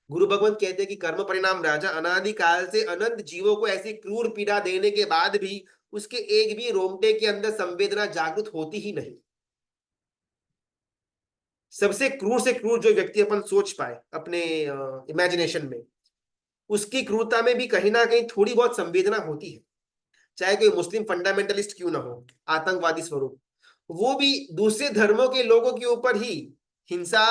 गुरु भगवंत कहते हैं कि कर्म परिणाम राजा, अनादि काल से अनंत जीवों को ऐसी क्रूर पीड़ा देने के बाद भी उसके एक भी रोंगटे के अंदर संवेदना जागृत होती ही नहीं। सबसे क्रूर से क्रूर जो व्यक्ति अपन सोच पाए अपने इमेजिनेशन में, उसकी क्रूरता में भी कहीं ना कहीं थोड़ी बहुत संवेदना होती है। चाहे कोई मुस्लिम फंडामेंटलिस्ट क्यों ना हो, आतंकवादी स्वरूप, वो भी दूसरे धर्मों के लोगों के ऊपर ही हिंसा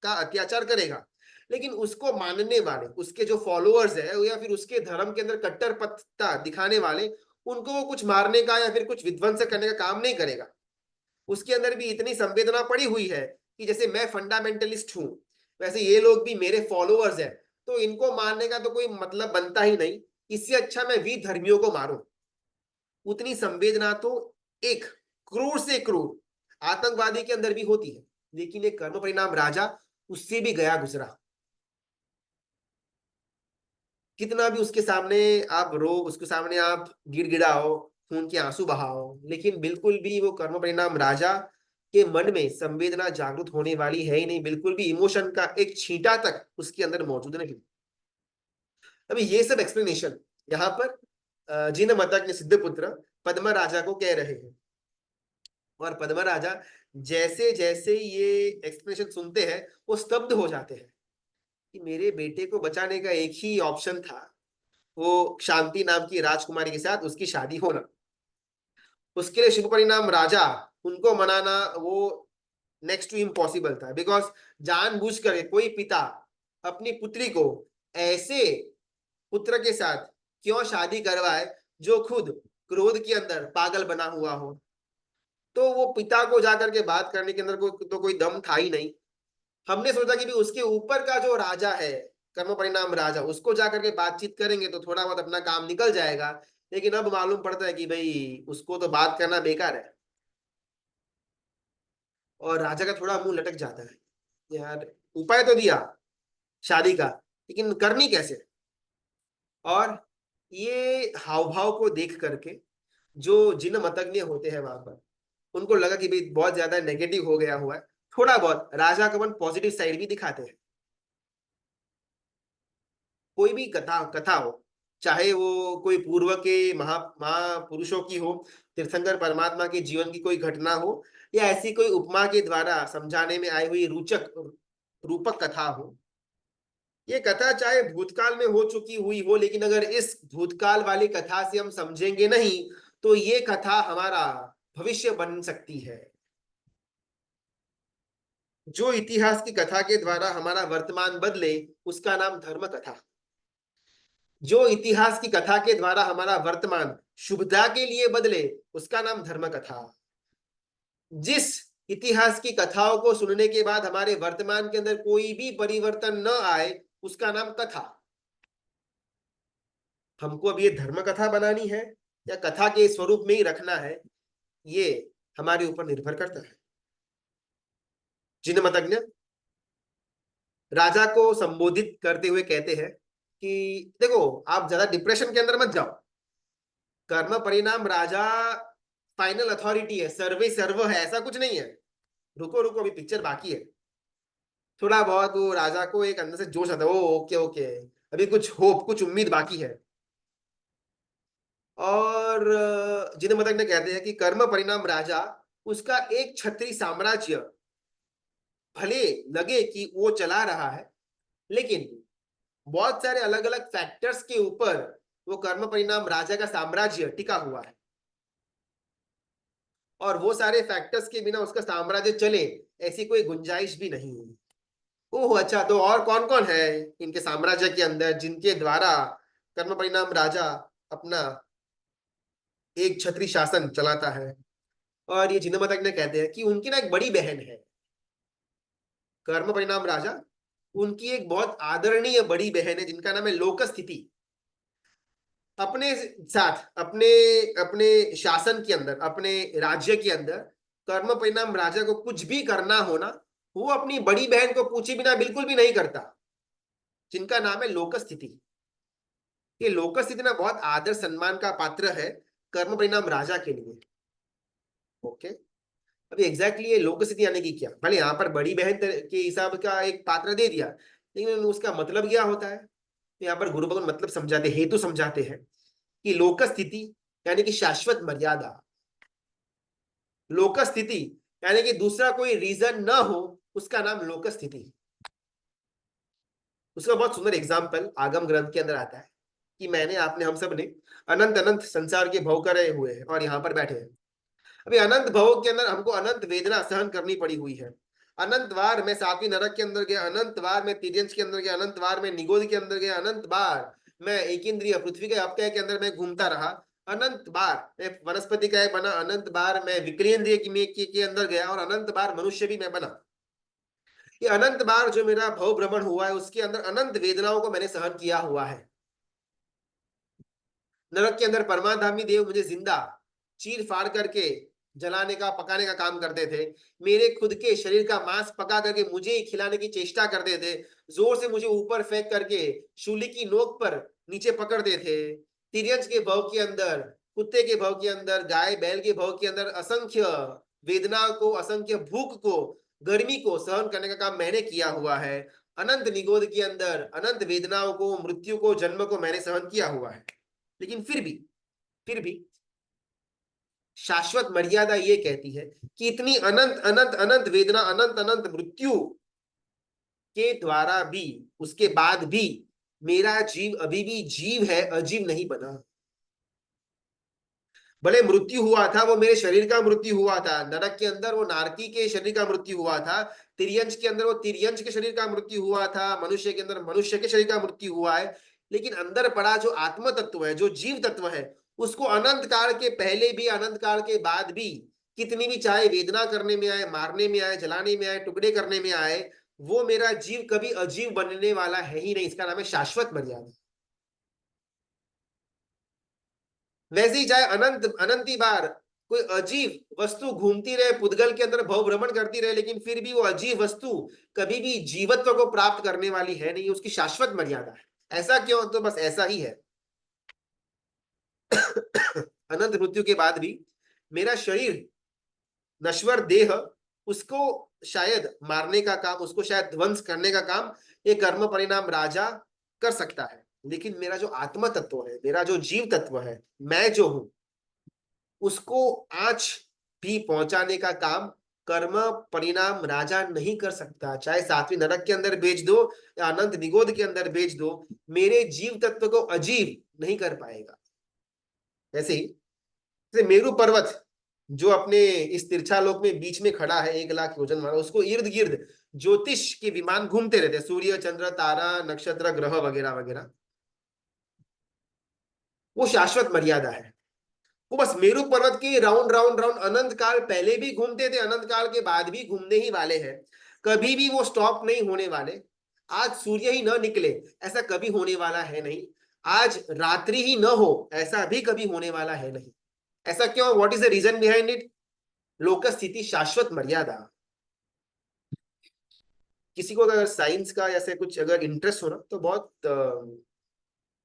का अत्याचार करेगा, लेकिन उसको मानने वाले उसके जो फॉलोअर्स है या फिर उसके धर्म के अंदर कट्टरपंथता दिखाने वाले, उनको वो कुछ मारने का या फिर कुछ विध्वंस करने का काम नहीं करेगा। उसके अंदर भी इतनी संवेदना पड़ी हुई है कि जैसे मैं फंडामेंटलिस्ट हूं, वैसे ये लोग भी मेरे फॉलोअर्स हैं, तो इनको मारने का तो कोई मतलब बनता ही नहीं। इससे अच्छा मैं वी धर्मियों को मारूं। उतनी संवेदना तो एक क्रूर से क्रूर आतंकवादी के अंदर भी होती है, लेकिन एक कर्म परिणाम राजा उससे भी गया गुजरा। कितना भी उसके सामने आप रो, उसके सामने आप गिड़गिड़ाओ, खून के आंसू बहाओ, लेकिन बिल्कुल भी वो कर्म परिणाम राजा के मन में संवेदना जागृत होने वाली है ही नहीं। बिल्कुल भी इमोशन का एक छींटा तक उसके अंदर मौजूद नहीं। अभी ये सब एक्सप्लेनेशन यहाँ पर जिन माता के सिद्ध पुत्र पद्मा राजा को कह रहे हैं। और पद्मा राजा जैसे जैसे ये एक्सप्लेनेशन सुनते हैं वो स्तब्ध हो जाते हैं कि मेरे बेटे को बचाने का एक ही ऑप्शन था, वो शांति नाम की राजकुमारी के साथ उसकी शादी होना। उसके लिए शुभ परिणाम राजा उनको मनाना, वो नेक्स्ट टू इम्पॉसिबल था, बिकॉज जानबूझ कर कोई पिता अपनी पुत्री को ऐसे पुत्र के साथ क्यों शादी करवाए जो खुद क्रोध के अंदर पागल बना हुआ हो। तो वो पिता को जाकर के बात करने के अंदर तो कोई दम था ही नहीं। हमने सोचा कि भी उसके ऊपर का जो राजा है, कर्म परिणाम राजा, उसको जाकर के बातचीत करेंगे तो थोड़ा बहुत अपना काम निकल जाएगा। लेकिन अब मालूम पड़ता है कि भाई उसको तो बात करना बेकार है। और राजा का थोड़ा मुंह लटक जाता है, यार उपाय तो दिया शादी का, लेकिन करनी कैसे। और ये हाव भाव को देख करके जो जिन मतज्ञ होते हैं वहां पर, उनको लगा कि भाई बहुत ज्यादा नेगेटिव हो गया हुआ है। थोड़ा बहुत राजा को अपन पॉजिटिव साइड भी दिखाते हैं। कोई भी कथा कथा हो, चाहे वो कोई पूर्व के महापुरुषों की हो, तीर्थंकर परमात्मा के जीवन की कोई घटना हो, या ऐसी कोई उपमा के द्वारा समझाने में आई हुई रुचक रूपक कथा हो। ये कथा चाहे भूतकाल में हो चुकी हुई हो, लेकिन अगर इस भूतकाल वाली कथा से हम समझेंगे नहीं तो ये कथा हमारा भविष्य बन सकती है। जो इतिहास की कथा के द्वारा हमारा वर्तमान बदले, उसका नाम धर्म कथा। जो इतिहास की कथा के द्वारा हमारा वर्तमान शुभता के लिए बदले, उसका नाम धर्म कथा। जिस इतिहास की कथाओं को सुनने के बाद हमारे वर्तमान के अंदर कोई भी परिवर्तन न आए, उसका नाम कथा। हमको अब ये धर्म कथा बनानी है या कथा के स्वरूप में ही रखना है, ये हमारे ऊपर निर्भर करता है। जिन मतज्ञ राजा को संबोधित करते हुए कहते हैं कि देखो, आप ज्यादा डिप्रेशन के अंदर मत जाओ। कर्म परिणाम राजा फाइनल अथॉरिटी है, सर्वे सर्व है, ऐसा कुछ नहीं है। रुको रुको, अभी पिक्चर बाकी है। थोड़ा बहुत वो राजा को एक अंदर से जोश आता है, ओ ओके ओके, अभी कुछ होप, कुछ उम्मीद बाकी है। और जिन मतज्ञ कहते हैं कि कर्म परिणाम राजा, उसका एक छत्री साम्राज्य भले लगे कि वो चला रहा है, लेकिन बहुत सारे अलग अलग फैक्टर्स के ऊपर वो कर्म परिणाम राजा का साम्राज्य टिका हुआ है। और वो सारे फैक्टर्स के बिना उसका साम्राज्य चले, ऐसी कोई गुंजाइश भी नहीं है। ओह अच्छा, तो और कौन कौन है इनके साम्राज्य के अंदर जिनके द्वारा कर्म परिणाम राजा अपना एक छत्री शासन चलाता है। और ये जिन मतज्ञ कहते हैं कि उनकी ना एक बड़ी बहन है, कर्म परिणाम राजा, उनकी एक बहुत आदरणीय बड़ी बहन है जिनका नाम है लोक स्थिति। अपने साथ, अपने अपने शासन के अंदर, अपने राज्य के अंदर कर्म परिणाम राजा को कुछ भी करना हो ना, वो अपनी बड़ी बहन को पूछे बिना बिल्कुल भी नहीं करता, जिनका नाम है लोक स्थिति। ये लोक स्थिति ना बहुत आदर सम्मान का पात्र है कर्म परिणाम राजा के लिए। ओके, अभी एग्जैक्टली ये लोक स्थिति आने की क्या, भले यहाँ पर बड़ी बहन के हिसाब का एक पात्र दे दिया, लेकिन उसका मतलब क्या होता है। तो यहाँ पर गुरु भगवान मतलब समझाते, हेतु समझाते हैं कि लोक स्थिति यानी कि शाश्वत मर्यादा। लोक स्थिति यानी कि दूसरा कोई रीजन ना हो, उसका नाम लोक स्थिति। उसका बहुत सुंदर एग्जाम्पल आगम ग्रंथ के अंदर आता है कि मैंने, आपने, हम सब ने अनंत अनंत संसार के भव करे हुए हैं और यहाँ पर बैठे हैं। अभी अनंत भव के अंदर हमको अनंत वेदना सहन करनी पड़ी हुई है। अनंत बार मैं सातवीं नरक के अंदर गया, अनंत बार मैं तिर्यंश के अंदर गया, अनंत बार मैं निगोद के अंदर गया, अनंत बार मैं एक इंद्रिय पृथ्वी के अपकय के अंदर मैं घूमता रहा, अनंत बार मैं वनस्पति का बना, अनंत बार मैं विक्रियेंद्रिय के अंदर गया, और अनंत बार मनुष्य भी मैं बना। ये अनंत बार जो मेरा भव भ्रमण हुआ है, उसके अंदर अनंत वेदनाओं को मैंने सहन किया हुआ है। नरक के अंदर परमाधामी देव मुझे जिंदा चीर फाड़ करके जलाने का, पकाने का काम करते थे। मेरे खुद के शरीर का मांस पका करके मुझे ही खिलाने की चेष्टा करते थे। जोर से मुझे ऊपर फेंक करके शूली की नोक पर नीचे पकड़ते थे। तिर्यंश के भव के अंदर, कुत्ते के भव के अंदर, गाय बैल के भव के अंदर असंख्य वेदना को, असंख्य भूख को, गर्मी को सहन करने का काम मैंने किया हुआ है। अनंत निगोद के अंदर अनंत वेदनाओं को, मृत्यु को, जन्म को मैंने सहन किया हुआ है। लेकिन फिर भी शाश्वत मर्यादा ये कहती है कि इतनी अनंत अनंत अनंत वेदना, अनंत अनंत मृत्यु के द्वारा भी, उसके बाद भी मेरा जीव अभी भी जीव है, अजीव नहीं बना। भले मृत्यु हुआ था, वो मेरे शरीर का मृत्यु हुआ था। नरक के अंदर वो नारकी के शरीर का मृत्यु हुआ था, तिर्यंश के अंदर वो तिर्यंश के शरीर का मृत्यु हुआ था, मनुष्य के अंदर मनुष्य के शरीर का मृत्यु हुआ है। लेकिन अंदर पड़ा जो आत्म तत्व है, जो जीव तत्व है, उसको अनंत काल के पहले भी अनंत काल के बाद भी कितनी भी चाहे वेदना करने में आए, मारने में आए, जलाने में आए, टुकड़े करने में आए, वो मेरा जीव कभी अजीव बनने वाला है ही नहीं। इसका नाम है शाश्वत मर्यादा। वैसे ही चाहे अनंत अनंती बार कोई अजीब वस्तु घूमती रहे पुद्गल के अंदर, भव भ्रमण करती रहे, लेकिन फिर भी वो अजीब वस्तु कभी भी जीवत्व को प्राप्त करने वाली है नहीं, उसकी शाश्वत मर्यादा है। ऐसा क्यों? तो बस ऐसा ही है। अनंत मृत्यु के बाद भी मेरा शरीर, नश्वर देह, उसको शायद मारने का काम, उसको शायद ध्वंस करने का काम ये कर्म परिणाम राजा कर सकता है। लेकिन मेरा जो आत्मा तत्व है, मेरा जो जीव तत्व है, मैं जो हूं, उसको आज भी पहुंचाने का काम कर्म परिणाम राजा नहीं कर सकता। चाहे सातवीं नरक के अंदर भेज दो या अनंत निगोद के अंदर भेज दो, मेरे जीव तत्व को अजीब नहीं कर पाएगा। ऐसे ही जैसे मेरु पर्वत जो अपने इस तिरछा लोक में बीच में खड़ा है, 1 लाख योजन वाला, उसको इर्द गिर्द ज्योतिष के विमान घूमते रहते हैं, सूर्य चंद्र तारा नक्षत्र ग्रह वगैरह वगैरह। वो शाश्वत मर्यादा है। वो बस मेरु पर्वत की राउंड राउंड राउंड अनंत काल पहले भी घूमते थे, अनंत काल के बाद भी घूमने ही वाले हैं। कभी भी वो स्टॉप नहीं होने वाले। आज सूर्य ही न निकले ऐसा कभी होने वाला है नहीं। आज रात्रि ही न हो ऐसा भी कभी होने वाला है नहीं। ऐसा क्यों? What is the reason behind it? लोक स्थिति शाश्वत मर्यादा। किसी को अगर साइंस का ऐसे कुछ अगर इंटरेस्ट हो ना, तो बहुत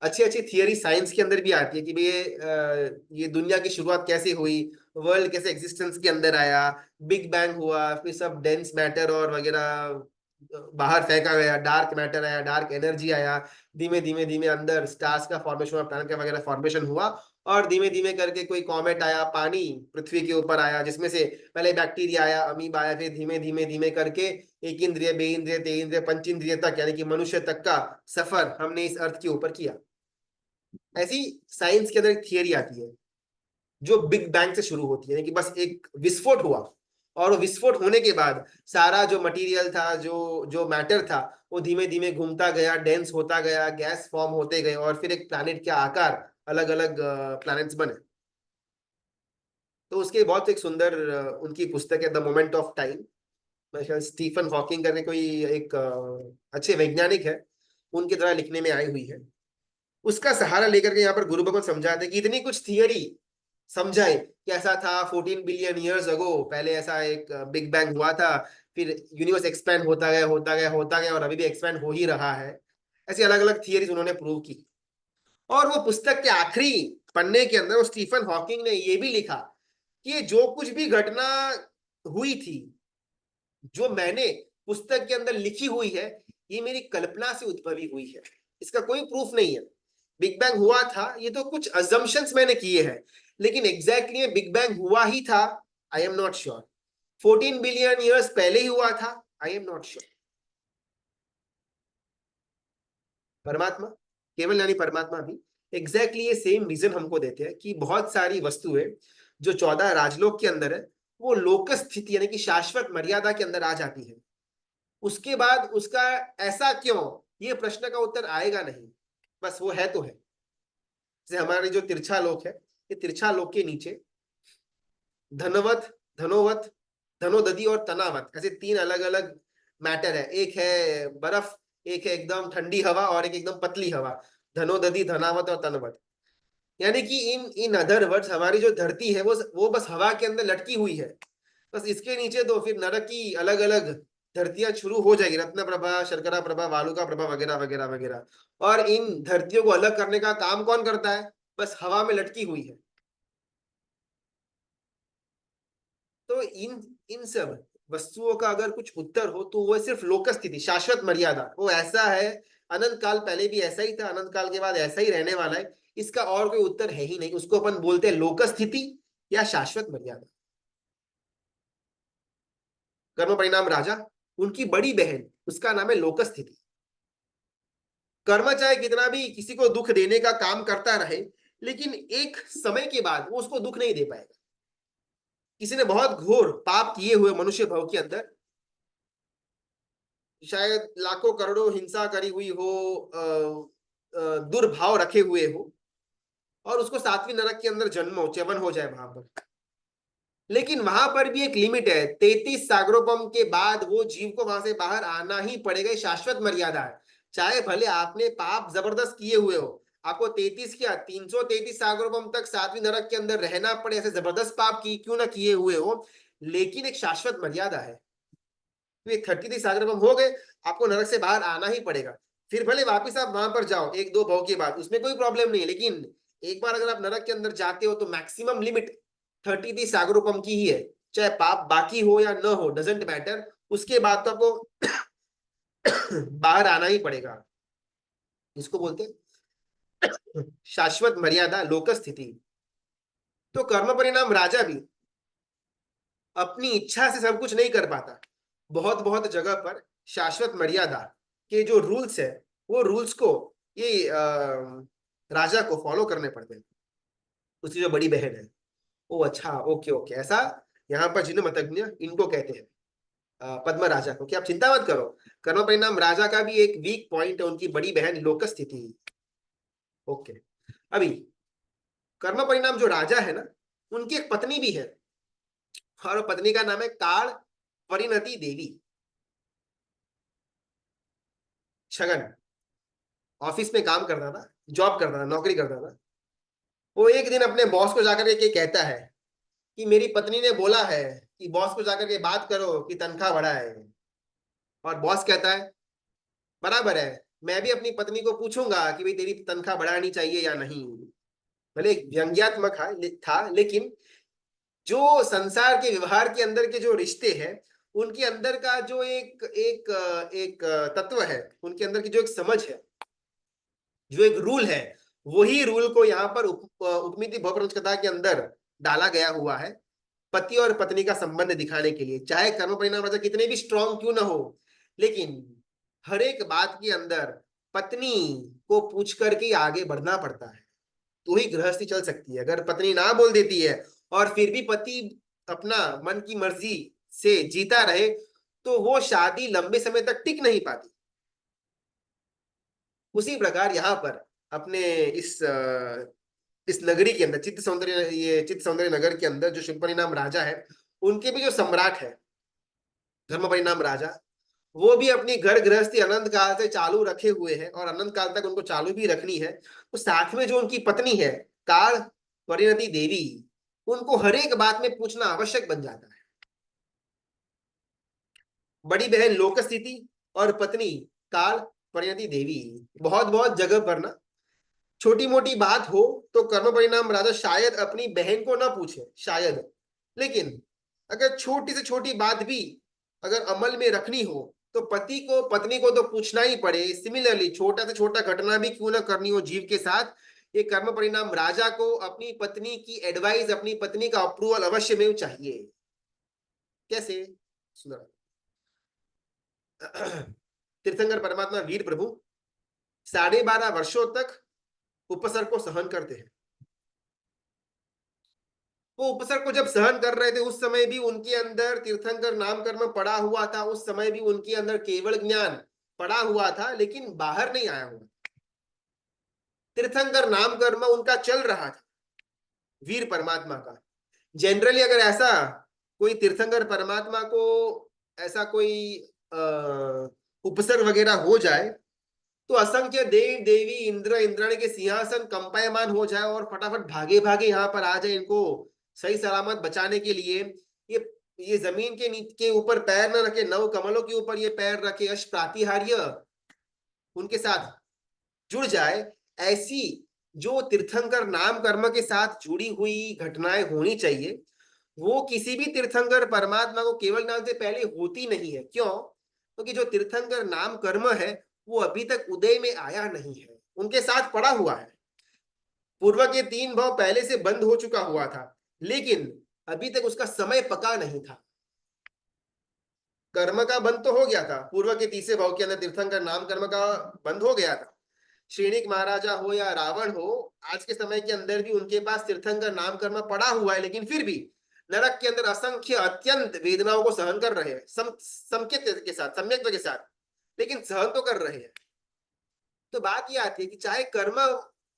अच्छी अच्छी थियरी साइंस के अंदर भी आती है कि भाई ये दुनिया की शुरुआत कैसे हुई, वर्ल्ड कैसे एग्जिस्टेंस के अंदर आया, बिग बैंग हुआ, फिर सब डेंस मैटर और वगैरह बाहर फेंका गया, डार्क मैटर आया, डार्क एनर्जी आया, धीमे धीमे धीमे अंदर स्टार्स का फॉर्मेशन हुआ, प्लैनेट का वगैरह फॉर्मेशन हुआ, और धीमे धीमे करके कोई कॉमेट आया, पानी पृथ्वी के ऊपर आया, जिसमें से पहले बैक्टीरिया आया, अमीब आया, फिर धीमे धीमे धीमे करके एक इंद्रिय, बे इंद्रिय, ते इंद्रिय, पंच इंद्रिय तक, यानी कि मनुष्य तक का सफर हमने इस अर्थ के ऊपर किया। ऐसी साइंस के अंदर एक थियरी आती है जो बिग बैंग से शुरू होती है, यानी कि बस एक विस्फोट हुआ, और विस्फोट होने के बाद सारा जो मटेरियल था, जो जो मैटर था, वो धीमे धीमे घूमता गया, डेंस होता गया, गैस फॉर्म होते गए, और फिर एक प्लैनेट के आकार अलग अलग प्लैनेट्स बने। तो उसके बहुत एक सुंदर उनकी पुस्तक है the moment of time. Stephen Hawking करके कोई एक अच्छे वैज्ञानिक है, उनके द्वारा लिखने में आई हुई है। उसका सहारा लेकर के यहाँ पर गुरु भगवत समझाते कि इतनी कुछ थियरी समझाए कि ऐसा था 14 बिलियन ईयर्स अगो, पहले ऐसा एक बिग बैंग हुआ था, फिर यूनिवर्स एक्सपैंड होता गया होता गया होता गया, और अभी भी एक्सपैंड हो ही रहा है। ऐसी अलग अलग थियरीज उन्होंने प्रूव की। और वो पुस्तक के आखिरी पन्ने के अंदर वो स्टीफन हॉकिंग ने ये भी लिखा कि ये जो कुछ भी घटना हुई थी, जो मैंने पुस्तक के अंदर लिखी हुई है, ये मेरी कल्पना से उद्भवी हुई है, इसका कोई प्रूफ नहीं है। बिग बैंग हुआ था, ये तो कुछ अजम्पशंस मैंने किए हैं, लेकिन एग्जैक्टली में बिग बैंग हुआ ही था, I am not sure. 14 billion years पहले ही हुआ था, आई एम नॉट श्योर। परमात्मा, केवल यानी परमात्मा भी एग्जैक्टली ये सेम रीजन हमको देते हैं कि बहुत सारी वस्तुएं जो 14 राजलोक के अंदर है, वो लोक स्थिति यानी कि शाश्वत मर्यादा के अंदर आ जाती है। उसके बाद उसका ऐसा क्यों, ये प्रश्न का उत्तर आएगा नहीं, बस वो है तो है। जैसे हमारे जो तिरछा लोक है, ये तिरछा लोक के नीचे धनवत, धनोवत, धनोदधि और तनावत, ऐसे 3 अलग अलग मैटर है। एक है बर्फ, एक है एकदम ठंडी हवा, और एक एकदम पतली हवा। धनोदधि, धनावत और तनवत, यानी कि इन इन अदर वर्ड्स हमारी जो धरती है वो बस हवा के अंदर लटकी हुई है। बस इसके नीचे तो फिर नरक की अलग अलग धरतियां शुरू हो जाएगी, रत्न प्रभा, शर्करा प्रभा, वालुका प्रभा वगैरह वगैरह वगैरह। और इन धरतियों को अलग करने का काम कौन करता है? बस हवा में लटकी हुई है। तो इन इन सब वस्तुओं का अगर कुछ उत्तर हो तो वो सिर्फ लोक स्थिति, शाश्वत मर्यादा, वो ऐसा है, अनंत काल पहले भी ऐसा ही था, अनंत काल के बाद ऐसा ही रहने वाला है, इसका और कोई उत्तर है ही नहीं। उसको अपन बोलते हैं लोक स्थिति या शाश्वत मर्यादा। कर्म परिणाम राजा, उनकी बड़ी बहन, उसका नाम है लोक स्थिति। कर्म चाहे कितना भी किसी को दुख देने का काम करता रहे, लेकिन एक समय के बाद वो उसको दुख नहीं दे पाएगा। किसी ने बहुत घोर पाप किए हुए मनुष्य भाव के अंदर, शायद लाखों करोड़ों हिंसा करी हुई हो, दुर्भाव रखे हुए हो, और उसको सातवीं नरक के अंदर जन्म च्यवन हो जाए वहां पर। लेकिन वहां पर भी एक लिमिट है, 33 सागरोपम के बाद वो जीव को वहां से बाहर आना ही पड़ेगा, ये शाश्वत मर्यादा है। चाहे भले आपने पाप जबरदस्त किए हुए हो, आपको 33 क्या 333 सागरोपम तक सातवीं नरक के अंदर रहना पड़े, ऐसे जबरदस्त पाप की क्यों ना किए हुए हो, लेकिन एक शाश्वत मर्यादा है। तो ये 33 सागरोपम हो गए, आपको नरक से बाहर आना ही पड़ेगा। फिर भले वापिस आप वहां पर जाओ एक दो भव के बाद, उसमें कोई प्रॉब्लम नहीं है, लेकिन एक बार अगर आप नरक के अंदर जाते हो तो मैक्सिमम लिमिट 33 सागरोपम की ही है। चाहे पाप बाकी हो या न हो, डजेंट मैटर, उसके बाद तो आपको बाहर आना ही पड़ेगा। इसको बोलते हैं शाश्वत मर्यादा, लोक स्थिति। तो कर्म परिणाम राजा भी अपनी इच्छा से सब कुछ नहीं कर पाता। बहुत बहुत जगह पर शाश्वत मर्यादा के जो रूल्स है, वो रूल्स को ये राजा को फॉलो करने पड़ते हैं। उसकी जो बड़ी बहन है, ओ अच्छा, ओके ओके, ऐसा यहाँ पर जिन मतज्ञ इनको कहते हैं, पद्म राजा को, कि आप चिंता मत करो, कर्म परिणाम राजा का भी एक वीक पॉइंट है उनकी बड़ी बहन लोक स्थिति। ओके। अभी कर्म परिणाम जो राजा है ना, उनकी एक पत्नी भी है, और पत्नी का नाम है काल परिणति देवी। छगन ऑफिस में काम करता था, जॉब करता था, नौकरी करता था। वो एक दिन अपने बॉस को जाकर के कहता है कि मेरी पत्नी ने बोला है कि बॉस को जाकर के बात करो कि तनख्वाह बढ़ाए। और बॉस कहता है बराबर है, मैं भी अपनी पत्नी को पूछूंगा कि भाई तेरी तनख्वाह बढ़ानी चाहिए या नहीं। भले एक व्यंग्यात्मक था, लेकिन जो संसार के व्यवहार के अंदर के जो रिश्ते हैं, उनके अंदर का जो एक एक एक तत्व है, उनके अंदर की जो एक समझ है, जो एक रूल है, वही रूल को यहाँ पर उपमिति बहुप्रपंच कथा के अंदर डाला गया हुआ है, पति और पत्नी का संबंध दिखाने के लिए। चाहे कर्म परिणाम राजा कितने भी स्ट्रांग क्यों ना हो, लेकिन हर एक बात के अंदर पत्नी को पूछ करके ही आगे बढ़ना पड़ता है, तो ही गृहस्थी चल सकती है। अगर पत्नी ना बोल देती है और फिर भी पति अपना मन की मर्जी से जीता रहे, तो वो शादी लंबे समय तक टिक नहीं पाती। उसी प्रकार यहाँ पर अपने इस नगरी के अंदर चित्त सौंदर्य नगर के अंदर जो शुभ परिणाम राजा है, उनके भी जो सम्राट है धर्म परिणाम राजा, वो भी अपनी घर गृहस्थी अनंत काल से चालू रखे हुए हैं, और अनंत काल तक उनको चालू भी रखनी है। तो साथ में जो उनकी पत्नी है काल परिणति देवी, उनको हर एक बात में पूछना आवश्यक बन जाता है। बड़ी बहन लोक स्थिति और पत्नी काल परिणति देवी, बहुत बहुत जगह पर ना छोटी मोटी बात हो तो कर्म परिणाम राजा शायद अपनी बहन को ना पूछे, शायद, लेकिन अगर छोटी से छोटी बात भी अगर अमल में रखनी हो तो पति को पत्नी को तो पूछना ही पड़े। सिमिलरली छोटा से छोटा घटना भी क्यों ना करनी हो जीव के साथ, ये कर्म परिणाम राजा को अपनी पत्नी की एडवाइस, अपनी पत्नी का अप्रूवल अवश्य में चाहिए। कैसे सुना तीर्थंकर परमात्मा वीर प्रभु 12.5 वर्षों तक उपसर्ग को सहन करते हैं। वो उपसर्ग को जब सहन कर रहे थे, उस समय भी उनके अंदर तीर्थंकर नाम कर्म पड़ा हुआ था, उस समय भी उनके अंदर केवल ज्ञान पड़ा हुआ था, लेकिन बाहर नहीं आया हुआ। तीर्थंकर नाम कर्म उनका चल रहा था वीर परमात्मा का। जनरली अगर ऐसा कोई तीर्थंकर परमात्मा को ऐसा कोई उपसर्ग वगैरह हो जाए, तो असंख्य देव देवी इंद्र इंद्राणी के सिंहासन कंपायमान हो जाए और फटाफट भागे भागे यहाँ पर आ जाए इनको सही सलामत बचाने के लिए। ये ये जमीन के नीचे के ऊपर पैर न रखे, नव कमलों के ऊपर ये पैर रखे, अश प्रातिहार्य उनके साथ जुड़ जाए। ऐसी जो तीर्थंकर नाम कर्म के साथ जुड़ी हुई घटनाएं होनी चाहिए, वो किसी भी तीर्थंकर परमात्मा को केवल नाम से पहले होती नहीं है। क्यों? क्योंकि जो तीर्थंकर नाम कर्म है वो अभी तक उदय में आया नहीं है, उनके साथ पड़ा हुआ है। पूर्व के 3 भाव पहले से बंद हो चुका हुआ था, लेकिन अभी तक उसका समय पका नहीं था। कर्म का बंद तो हो गया था, पूर्व के तीसरे भाव के अंदर तीर्थंकर नाम कर्म का बंद हो गया था, श्रेणिक महाराजा हो या रावण हो, आज के समय के अंदर भी उनके पास तीर्थंकर नाम कर्म पड़ा हुआ है, लेकिन फिर भी नरक के अंदर असंख्य अत्यंत वेदनाओं को सहन कर रहे हैं, संकेत के साथ, सम्यक के साथ, लेकिन सहन तो कर रहे हैं। तो बात ये आती है कि चाहे कर्म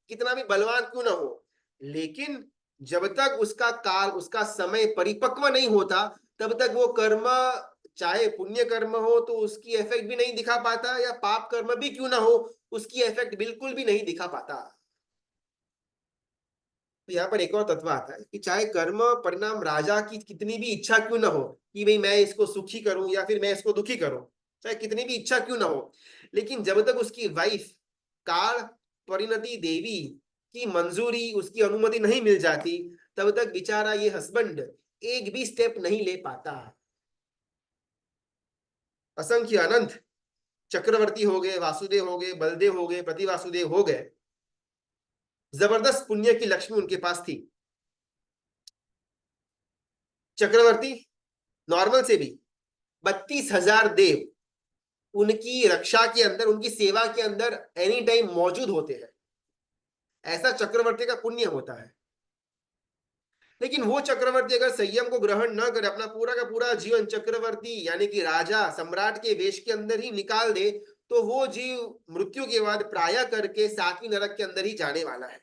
कितना भी बलवान क्यों ना हो, लेकिन जब तक उसका काल, उसका समय परिपक्व नहीं होता, तब तक वो कर्म, चाहे पुण्य कर्म हो तो उसकी इफेक्ट भी नहीं दिखा पाता, या पाप कर्म भी क्यों ना हो उसकी इफेक्ट बिल्कुल भी नहीं दिखा पाता। तो यहाँ पर एक और तत्व आता है कि चाहे कर्म परिणाम राजा की कितनी भी इच्छा क्यों ना हो कि भाई मैं इसको सुखी करूं या फिर मैं इसको दुखी करूं, चाहे कितनी भी इच्छा क्यों ना हो, लेकिन जब तक उसकी वाइफ काल परिणति देवी की मंजूरी, उसकी अनुमति नहीं मिल जाती, तब तक बेचारा ये हस्बैंड एक भी स्टेप नहीं ले पाता। असंख्य अनंत चक्रवर्ती हो गए, वासुदेव हो गए, बलदेव हो गए, पति वासुदेव हो गए, जबरदस्त पुण्य की लक्ष्मी उनके पास थी। चक्रवर्ती नॉर्मल से भी 32,000 देव उनकी रक्षा के अंदर, उनकी सेवा के अंदर एनी टाइम मौजूद होते हैं, ऐसा चक्रवर्ती का पुण्य होता है। लेकिन वो चक्रवर्ती अगर संयम को ग्रहण न करे, अपना पूरा का पूरा जीवन चक्रवर्ती यानी कि राजा सम्राट के वेश के अंदर ही निकाल दे, तो वो जीव मृत्यु के बाद प्राय करके सातवीं नरक के अंदर ही जाने वाला है।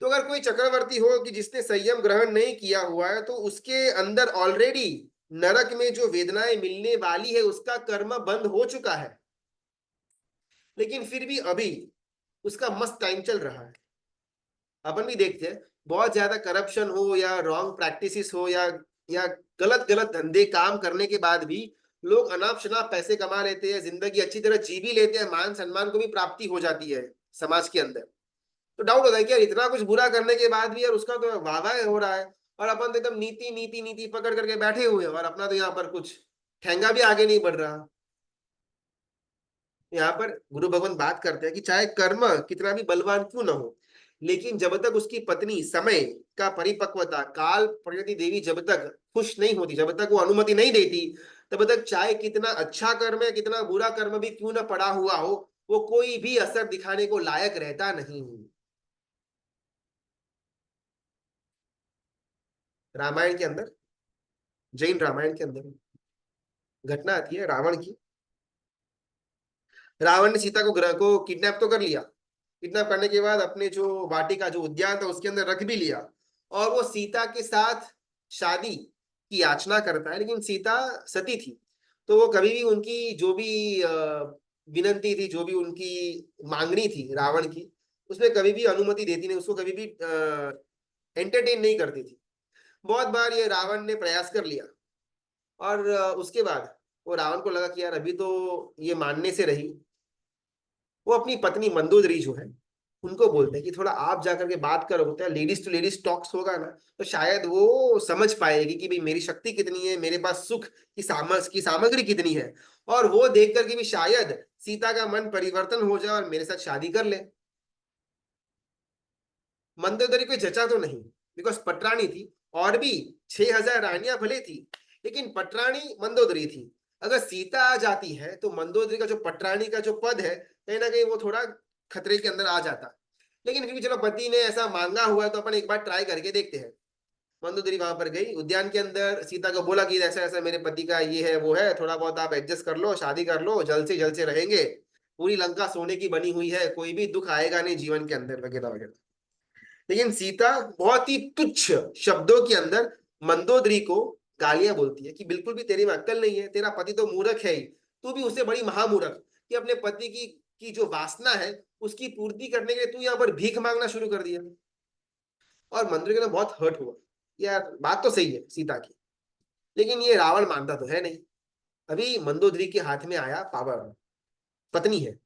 तो अगर कोई चक्रवर्ती हो कि जिसने संयम ग्रहण नहीं किया हुआ है, तो उसके अंदर ऑलरेडी नरक में जो वेदनाएं मिलने वाली है उसका कर्म बंद हो चुका है, लेकिन फिर भी अभी उसका मस्त टाइम चल रहा है। अपन भी देखते हैं बहुत ज्यादा करप्शन हो या रॉन्ग प्रैक्टिसेस हो या गलत गलत धंधे काम करने के बाद भी लोग अनाप शनाप पैसे कमा लेते हैं, जिंदगी अच्छी तरह जी भी लेते हैं, मान सम्मान को भी प्राप्ति हो जाती है समाज के अंदर। तो डाउट होता है कि यार इतना कुछ बुरा करने के बाद भी यार उसका तो वाह वाह हो रहा है, और अपन तो एकदम नीति नीति नीति पकड़ करके बैठे हुए हैं, और अपना तो यहाँ पर कुछ ठेंगा भी आगे नहीं बढ़ रहा। यहाँ पर गुरु भगवान बात करते हैं कि चाहे कर्म कितना भी बलवान क्यों ना हो, लेकिन जब तक उसकी पत्नी समय का परिपक्वता काल परिणति देवी जब तक खुश नहीं होती, जब तक वो अनुमति नहीं देती, तब तक चाहे कितना अच्छा कर्म या कितना बुरा कर्म भी क्यों ना पड़ा हुआ हो, वो कोई भी असर दिखाने को लायक रहता नहीं। रामायण के अंदर, जैन रामायण के अंदर घटना आती है रावण की। रावण ने सीता को ग्रह को किडनैप तो कर लिया, किडनैप करने के बाद अपने जो वाटिका जो उद्यान था उसके अंदर रख भी लिया, और वो सीता के साथ शादी की याचना करता है, लेकिन सीता सती थी, तो वो कभी भी उनकी जो भी विनंती थी, जो भी उनकी मांगनी थी रावण की, उसमें कभी भी अनुमति देती नहीं, उसको कभी भी एंटरटेन नहीं करती थी। बहुत बार ये रावण ने प्रयास कर लिया, और उसके बाद वो रावण को लगा कि यार अभी तो ये मानने से रही। वो अपनी पत्नी मंदोदरी जो है उनको बोलते हैं कि थोड़ा आप जाकर के बात करो, होता है लेडीज टू लेडीज टॉक्स होगा ना, तो शायद वो समझ पाएगी कि भाई मेरी शक्ति कितनी है, मेरे पास सुख की सामग्री कितनी है, और वो देख करके भी शायद सीता का मन परिवर्तन हो जाए और मेरे साथ शादी कर ले। मंदोदरी कोई जचा तो नहीं, बिकॉज पटरानी थी, और भी 6,000 रानियां भले थी, लेकिन पटरानी मंदोदरी थी। अगर सीता आ जाती है तो मंदोदरी का जो पटरानी का जो पद है कहीं ना कहीं वो थोड़ा खतरे के अंदर आ जाता। लेकिन फिर भी चलो पति ने ऐसा मांगा हुआ है तो अपन एक बार ट्राई करके देखते हैं। मंदोदरी वहां पर गई उद्यान के अंदर, सीता को बोला कि ऐसा ऐसा मेरे पति का ये है वो है, थोड़ा बहुत आप एडजस्ट कर लो, शादी कर लो, जल्द से रहेंगे, पूरी लंका सोने की बनी हुई है, कोई भी दुख आएगा नहीं जीवन के अंदर, वगैरह वगैरह। लेकिन सीता बहुत ही तुच्छ शब्दों के अंदर मंदोदरी को गालियां बोलती है कि बिल्कुल भी तेरी में अक्ल नहीं है, तेरा पति तो मूर्ख है ही, तू भी उससे बड़ी महामूर्ख कि अपने पति की जो वासना है उसकी पूर्ति करने के लिए तू यहाँ पर भीख मांगना शुरू कर दिया। और मंदोदरी के अंदर बहुत हर्ट हुआ, यार बात तो सही है सीता की, लेकिन ये रावण मानता तो है नहीं। अभी मंदोदरी के हाथ में आया पावर, पत्नी है।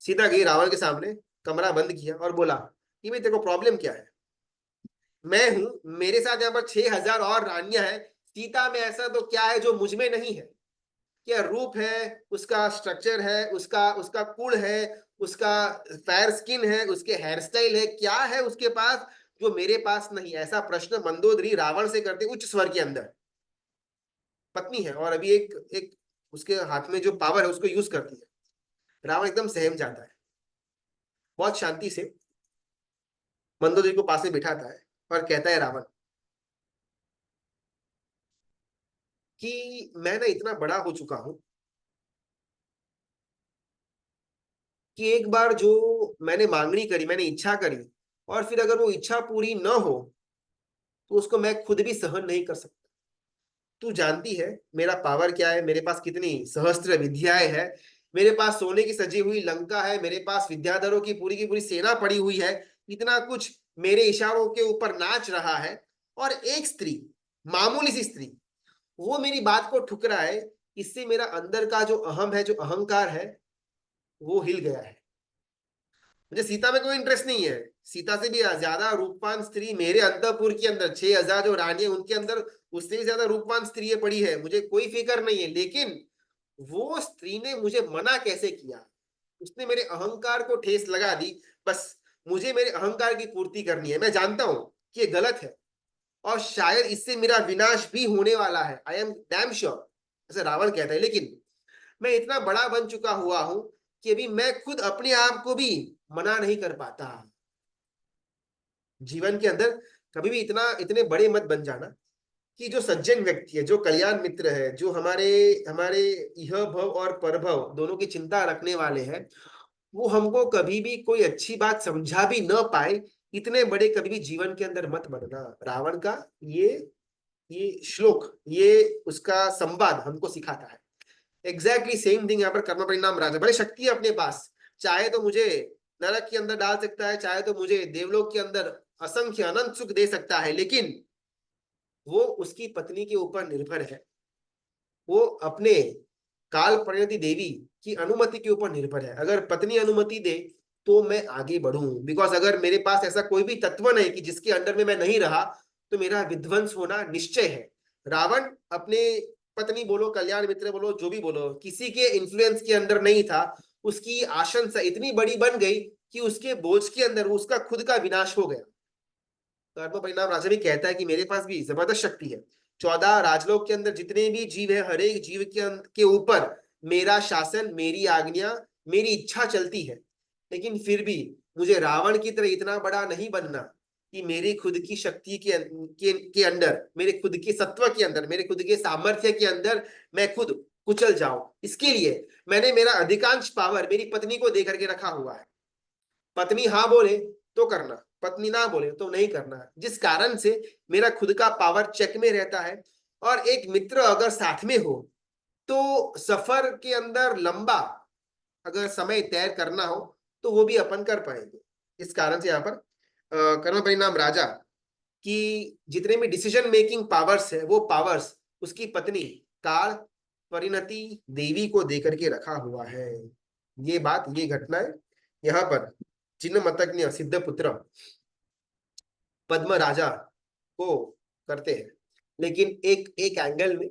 सीता गई रावण के सामने, कमरा बंद किया और बोला कि भाई तेरे को प्रॉब्लम क्या है। मैं हूं, मेरे साथ यहाँ पर 6,000 और रानियां हैं, सीता में ऐसा तो क्या है जो मुझ में नहीं है? क्या रूप है, उसका स्ट्रक्चर है, उसका उसका कुल है, उसका फेयर स्किन है, उसके हेयर स्टाइल है, क्या है उसके पास जो मेरे पास नहीं? ऐसा प्रश्न मंदोदरी रावण से करते उच्च स्वर के अंदर। पत्नी है और अभी एक एक उसके हाथ में जो पावर है उसको यूज करती है। रावण एकदम सहम जाता है, बहुत शांति से मंदोदरी को पास में बिठाता है और कहता है रावण कि मैं ना इतना बड़ा हो चुका हूं कि एक बार जो मैंने मांगनी करी, मैंने इच्छा करी, और फिर अगर वो इच्छा पूरी न हो तो उसको मैं खुद भी सहन नहीं कर सकता। तू जानती है मेरा पावर क्या है, मेरे पास कितनी सहस्त्र विद्याएं है, मेरे पास सोने की सजी हुई लंका है, मेरे पास विद्याधरों की पूरी सेना पड़ी हुई है, इतना कुछ मेरे इशारों के ऊपर नाच रहा है, और एक स्त्री, मामूली सी स्त्री, वो मेरी बात को ठुकराए। इससे मेरा अंदर का जो अहम है, जो अहंकार है, वो हिल गया है। मुझे सीता में कोई इंटरेस्ट नहीं है। सीता से भी ज्यादा रूपवान स्त्री मेरे अंतःपुर के अंदर 6,000 जो रानी है उनके अंदर उससे भी ज्यादा रूपवान स्त्री पड़ी है, मुझे कोई फिक्र नहीं है। लेकिन वो स्त्री ने मुझे मना कैसे किया, उसने मेरे अहंकार को ठेस लगा दी। बस मुझे मेरे अहंकार की पूर्ति करनी है। मैं जानता हूं कि ये गलत है और शायद इससे मेरा विनाश भी होने वाला है, आई एम डैम श्योर, ऐसे रावण कहता है। लेकिन मैं इतना बड़ा बन चुका हुआ हूं कि अभी मैं खुद अपने आप को भी मना नहीं कर पाता। जीवन के अंदर कभी भी इतना इतने बड़े मत बन जाना कि जो सज्जन व्यक्ति है, जो कल्याण मित्र है, जो हमारे हमारे इह भव और परभव दोनों की चिंता रखने वाले हैं, वो हमको कभी भी कोई अच्छी बात समझा भी न पाए, इतने बड़े कभी भी जीवन के अंदर मत बनना। रावण का ये ये श्लोक, ये उसका संवाद हमको सिखाता है। एग्जैक्टली सेम थिंग यहाँ पर कर्म परिणाम राजा, बड़े शक्ति है अपने पास, चाहे तो मुझे नरक के अंदर डाल सकता है, चाहे तो मुझे देवलोक के अंदर असंख्य अनंत सुख दे सकता है, लेकिन वो उसकी पत्नी के ऊपर निर्भर है। वो अपने काल परिणति देवी की अनुमति के ऊपर निर्भर है। अगर पत्नी अनुमति दे तो मैं आगे बढ़ूं, बिकॉज अगर मेरे पास ऐसा कोई भी तत्व नहीं कि जिसके अंडर में मैं नहीं रहा तो मेरा विध्वंस होना निश्चय है। रावण अपने पत्नी बोलो, कल्याण मित्र बोलो, जो भी बोलो, किसी के इन्फ्लुएंस के अंदर नहीं था। उसकी आशंसा इतनी बड़ी बन गई कि उसके बोझ के अंदर उसका खुद का विनाश हो गया। कर्म परिणाम राजा भी कहता है कि मेरे पास भी जबरदस्त शक्ति है। 14 राजलोक के अंदर जितने भी जीव है, हर एक जीव के ऊपर मेरा शासन, मेरी आज्ञा, मेरी इच्छा चलती है। लेकिन फिर भी मुझे रावण की तरह इतना बड़ा नहीं बनना कि मेरी खुद की शक्ति के अंदर, मेरे खुद के सत्व के अंदर, मेरे खुद के सामर्थ्य के अंदर मैं खुद कुचल जाऊं। इसके लिए मैंने मेरा अधिकांश पावर मेरी पत्नी को दे करके रखा हुआ है। पत्नी हाँ बोले तो करना, पत्नी ना बोले तो नहीं करना, जिस कारण से मेरा खुद का पावर चेक में रहता है। और एक मित्र अगर साथ में हो तो सफर के अंदर लंबा अगर समय तय करना हो तो वो भी अपन कर पाएंगे। इस कारण से यहाँ पर कर्म परिणाम राजा की जितने भी डिसीजन मेकिंग पावर्स है, वो पावर्स उसकी पत्नी काल परिणति देवी को देकर के रखा हुआ है। ये बात, ये घटना है यहाँ पर जिन मतज्ञ सिद्ध पुत्र पद्म राजा को करते हैं। लेकिन एक एक एंगल में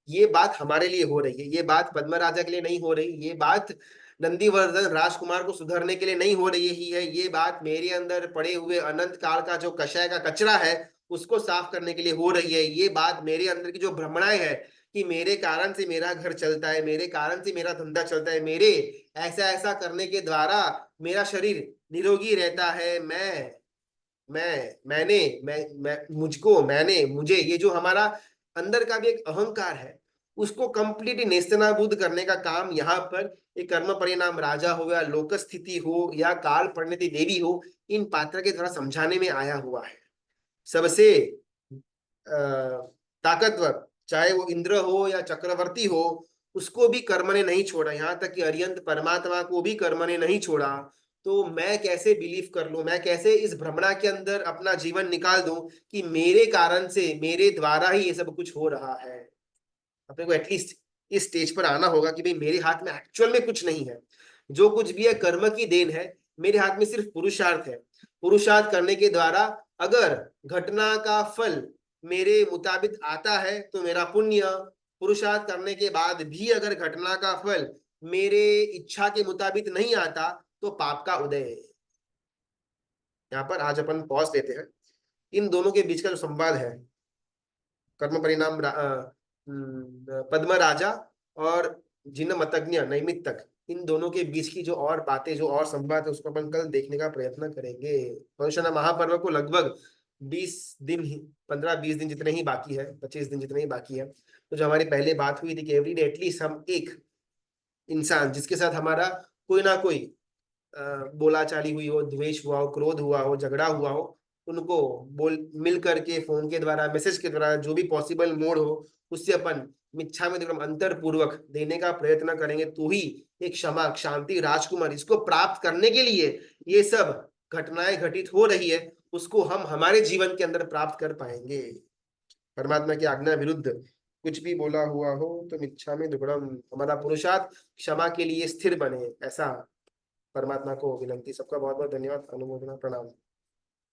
ये बात हमारे लिए हो रही है, ये बात पद्म राजा के लिए नहीं हो रही, ये बात नंदीवर्धन राजकुमार को सुधरने के लिए नहीं हो रही ही है, ये बात मेरे अंदर पड़े हुए अनंत काल का जो कषाय का कचरा है उसको साफ करने के लिए हो रही है। ये बात मेरे अंदर की जो भ्रमणाएं है कि मेरे कारण से मेरा घर चलता है, मेरे कारण से मेरा धंधा चलता है, मेरे ऐसा ऐसा करने के द्वारा मेरा शरीर निरोगी रहता है, मैं मुझको, मैंने, मुझे, ये जो हमारा अंदर का भी एक अहंकार है उसको कंप्लीटली नेस्तनाबूद करने का काम यहाँ पर एक कर्म परिणाम राजा हो या लोक स्थिति हो या काल परिणति देवी हो, इन पात्र के द्वारा समझाने में आया हुआ है। सबसे ताकतवर चाहे वो इंद्र हो या चक्रवर्ती हो, उसको भी कर्म ने नहीं छोड़ा, यहाँ तक कि अरियंत परमात्मा को भी कर्म ने नहीं छोड़ा। तो मैं कैसे बिलीव कर लूं, मैं कैसे इस भ्रमणा के अंदर अपना जीवन निकाल दूं कि मेरे कारण से, मेरे द्वारा ही ये सब कुछ हो रहा है। अपने को एटलीस्ट इस स्टेज पर आना होगा कि भाई मेरे हाथ में एक्चुअल में कुछ नहीं है, जो कुछ भी है कर्म की देन है, मेरे हाथ में सिर्फ पुरुषार्थ है। पुरुषार्थ करने के द्वारा अगर घटना का फल मेरे मुताबिक आता है तो मेरा पुण्य, पुरुषार्थ करने के बाद भी अगर घटना का फल मेरे इच्छा के मुताबिक नहीं आता तो पाप का उदय है। यहाँ पर आज अपन पॉज लेते हैं। इन दोनों के बीच का जो संवाद है, कर्म परिणाम पद्म राजा और जिन मतज्ञ नैमित्तक, इन दोनों के बीच की जो और बातें, जो और संवाद है, उसको अपन कल देखने का प्रयत्न करेंगे। पौषण महापर्व को लगभग 20 दिन ही, 15-20 दिन जितने ही बाकी है, 25 दिन जितने ही बाकी है। तो जो हमारी पहले बात हुई थी कि एवरीडे एटलीस्ट हम एक इंसान जिसके साथ हमारा कोई ना कोई बोलाचाली हुई हो, द्वेष हुआ हो, क्रोध हुआ हो, झगड़ा हुआ हो, उनको बोल मिल करके फोन के द्वारा, मैसेज के द्वारा, जो भी पॉसिबल मोड हो, उससे अपन मिच्छा में अंतर पूर्वक देने का प्रयत्न करेंगे, तो ही एक क्षमा, शांति, राजकुमार, इसको प्राप्त करने के लिए ये सब घटनाएं घटित हो रही है, उसको हम हमारे जीवन के अंदर प्राप्त कर पाएंगे। परमात्मा की आज्ञा विरुद्ध कुछ भी बोला हुआ हो तो मिच्छा में दुक्कड़म, हमारा पुरुषार्थ क्षमा के लिए स्थिर बने, ऐसा परमात्मा को विनंती। सबका बहुत बहुत धन्यवाद, अनुमोदना, प्रणाम।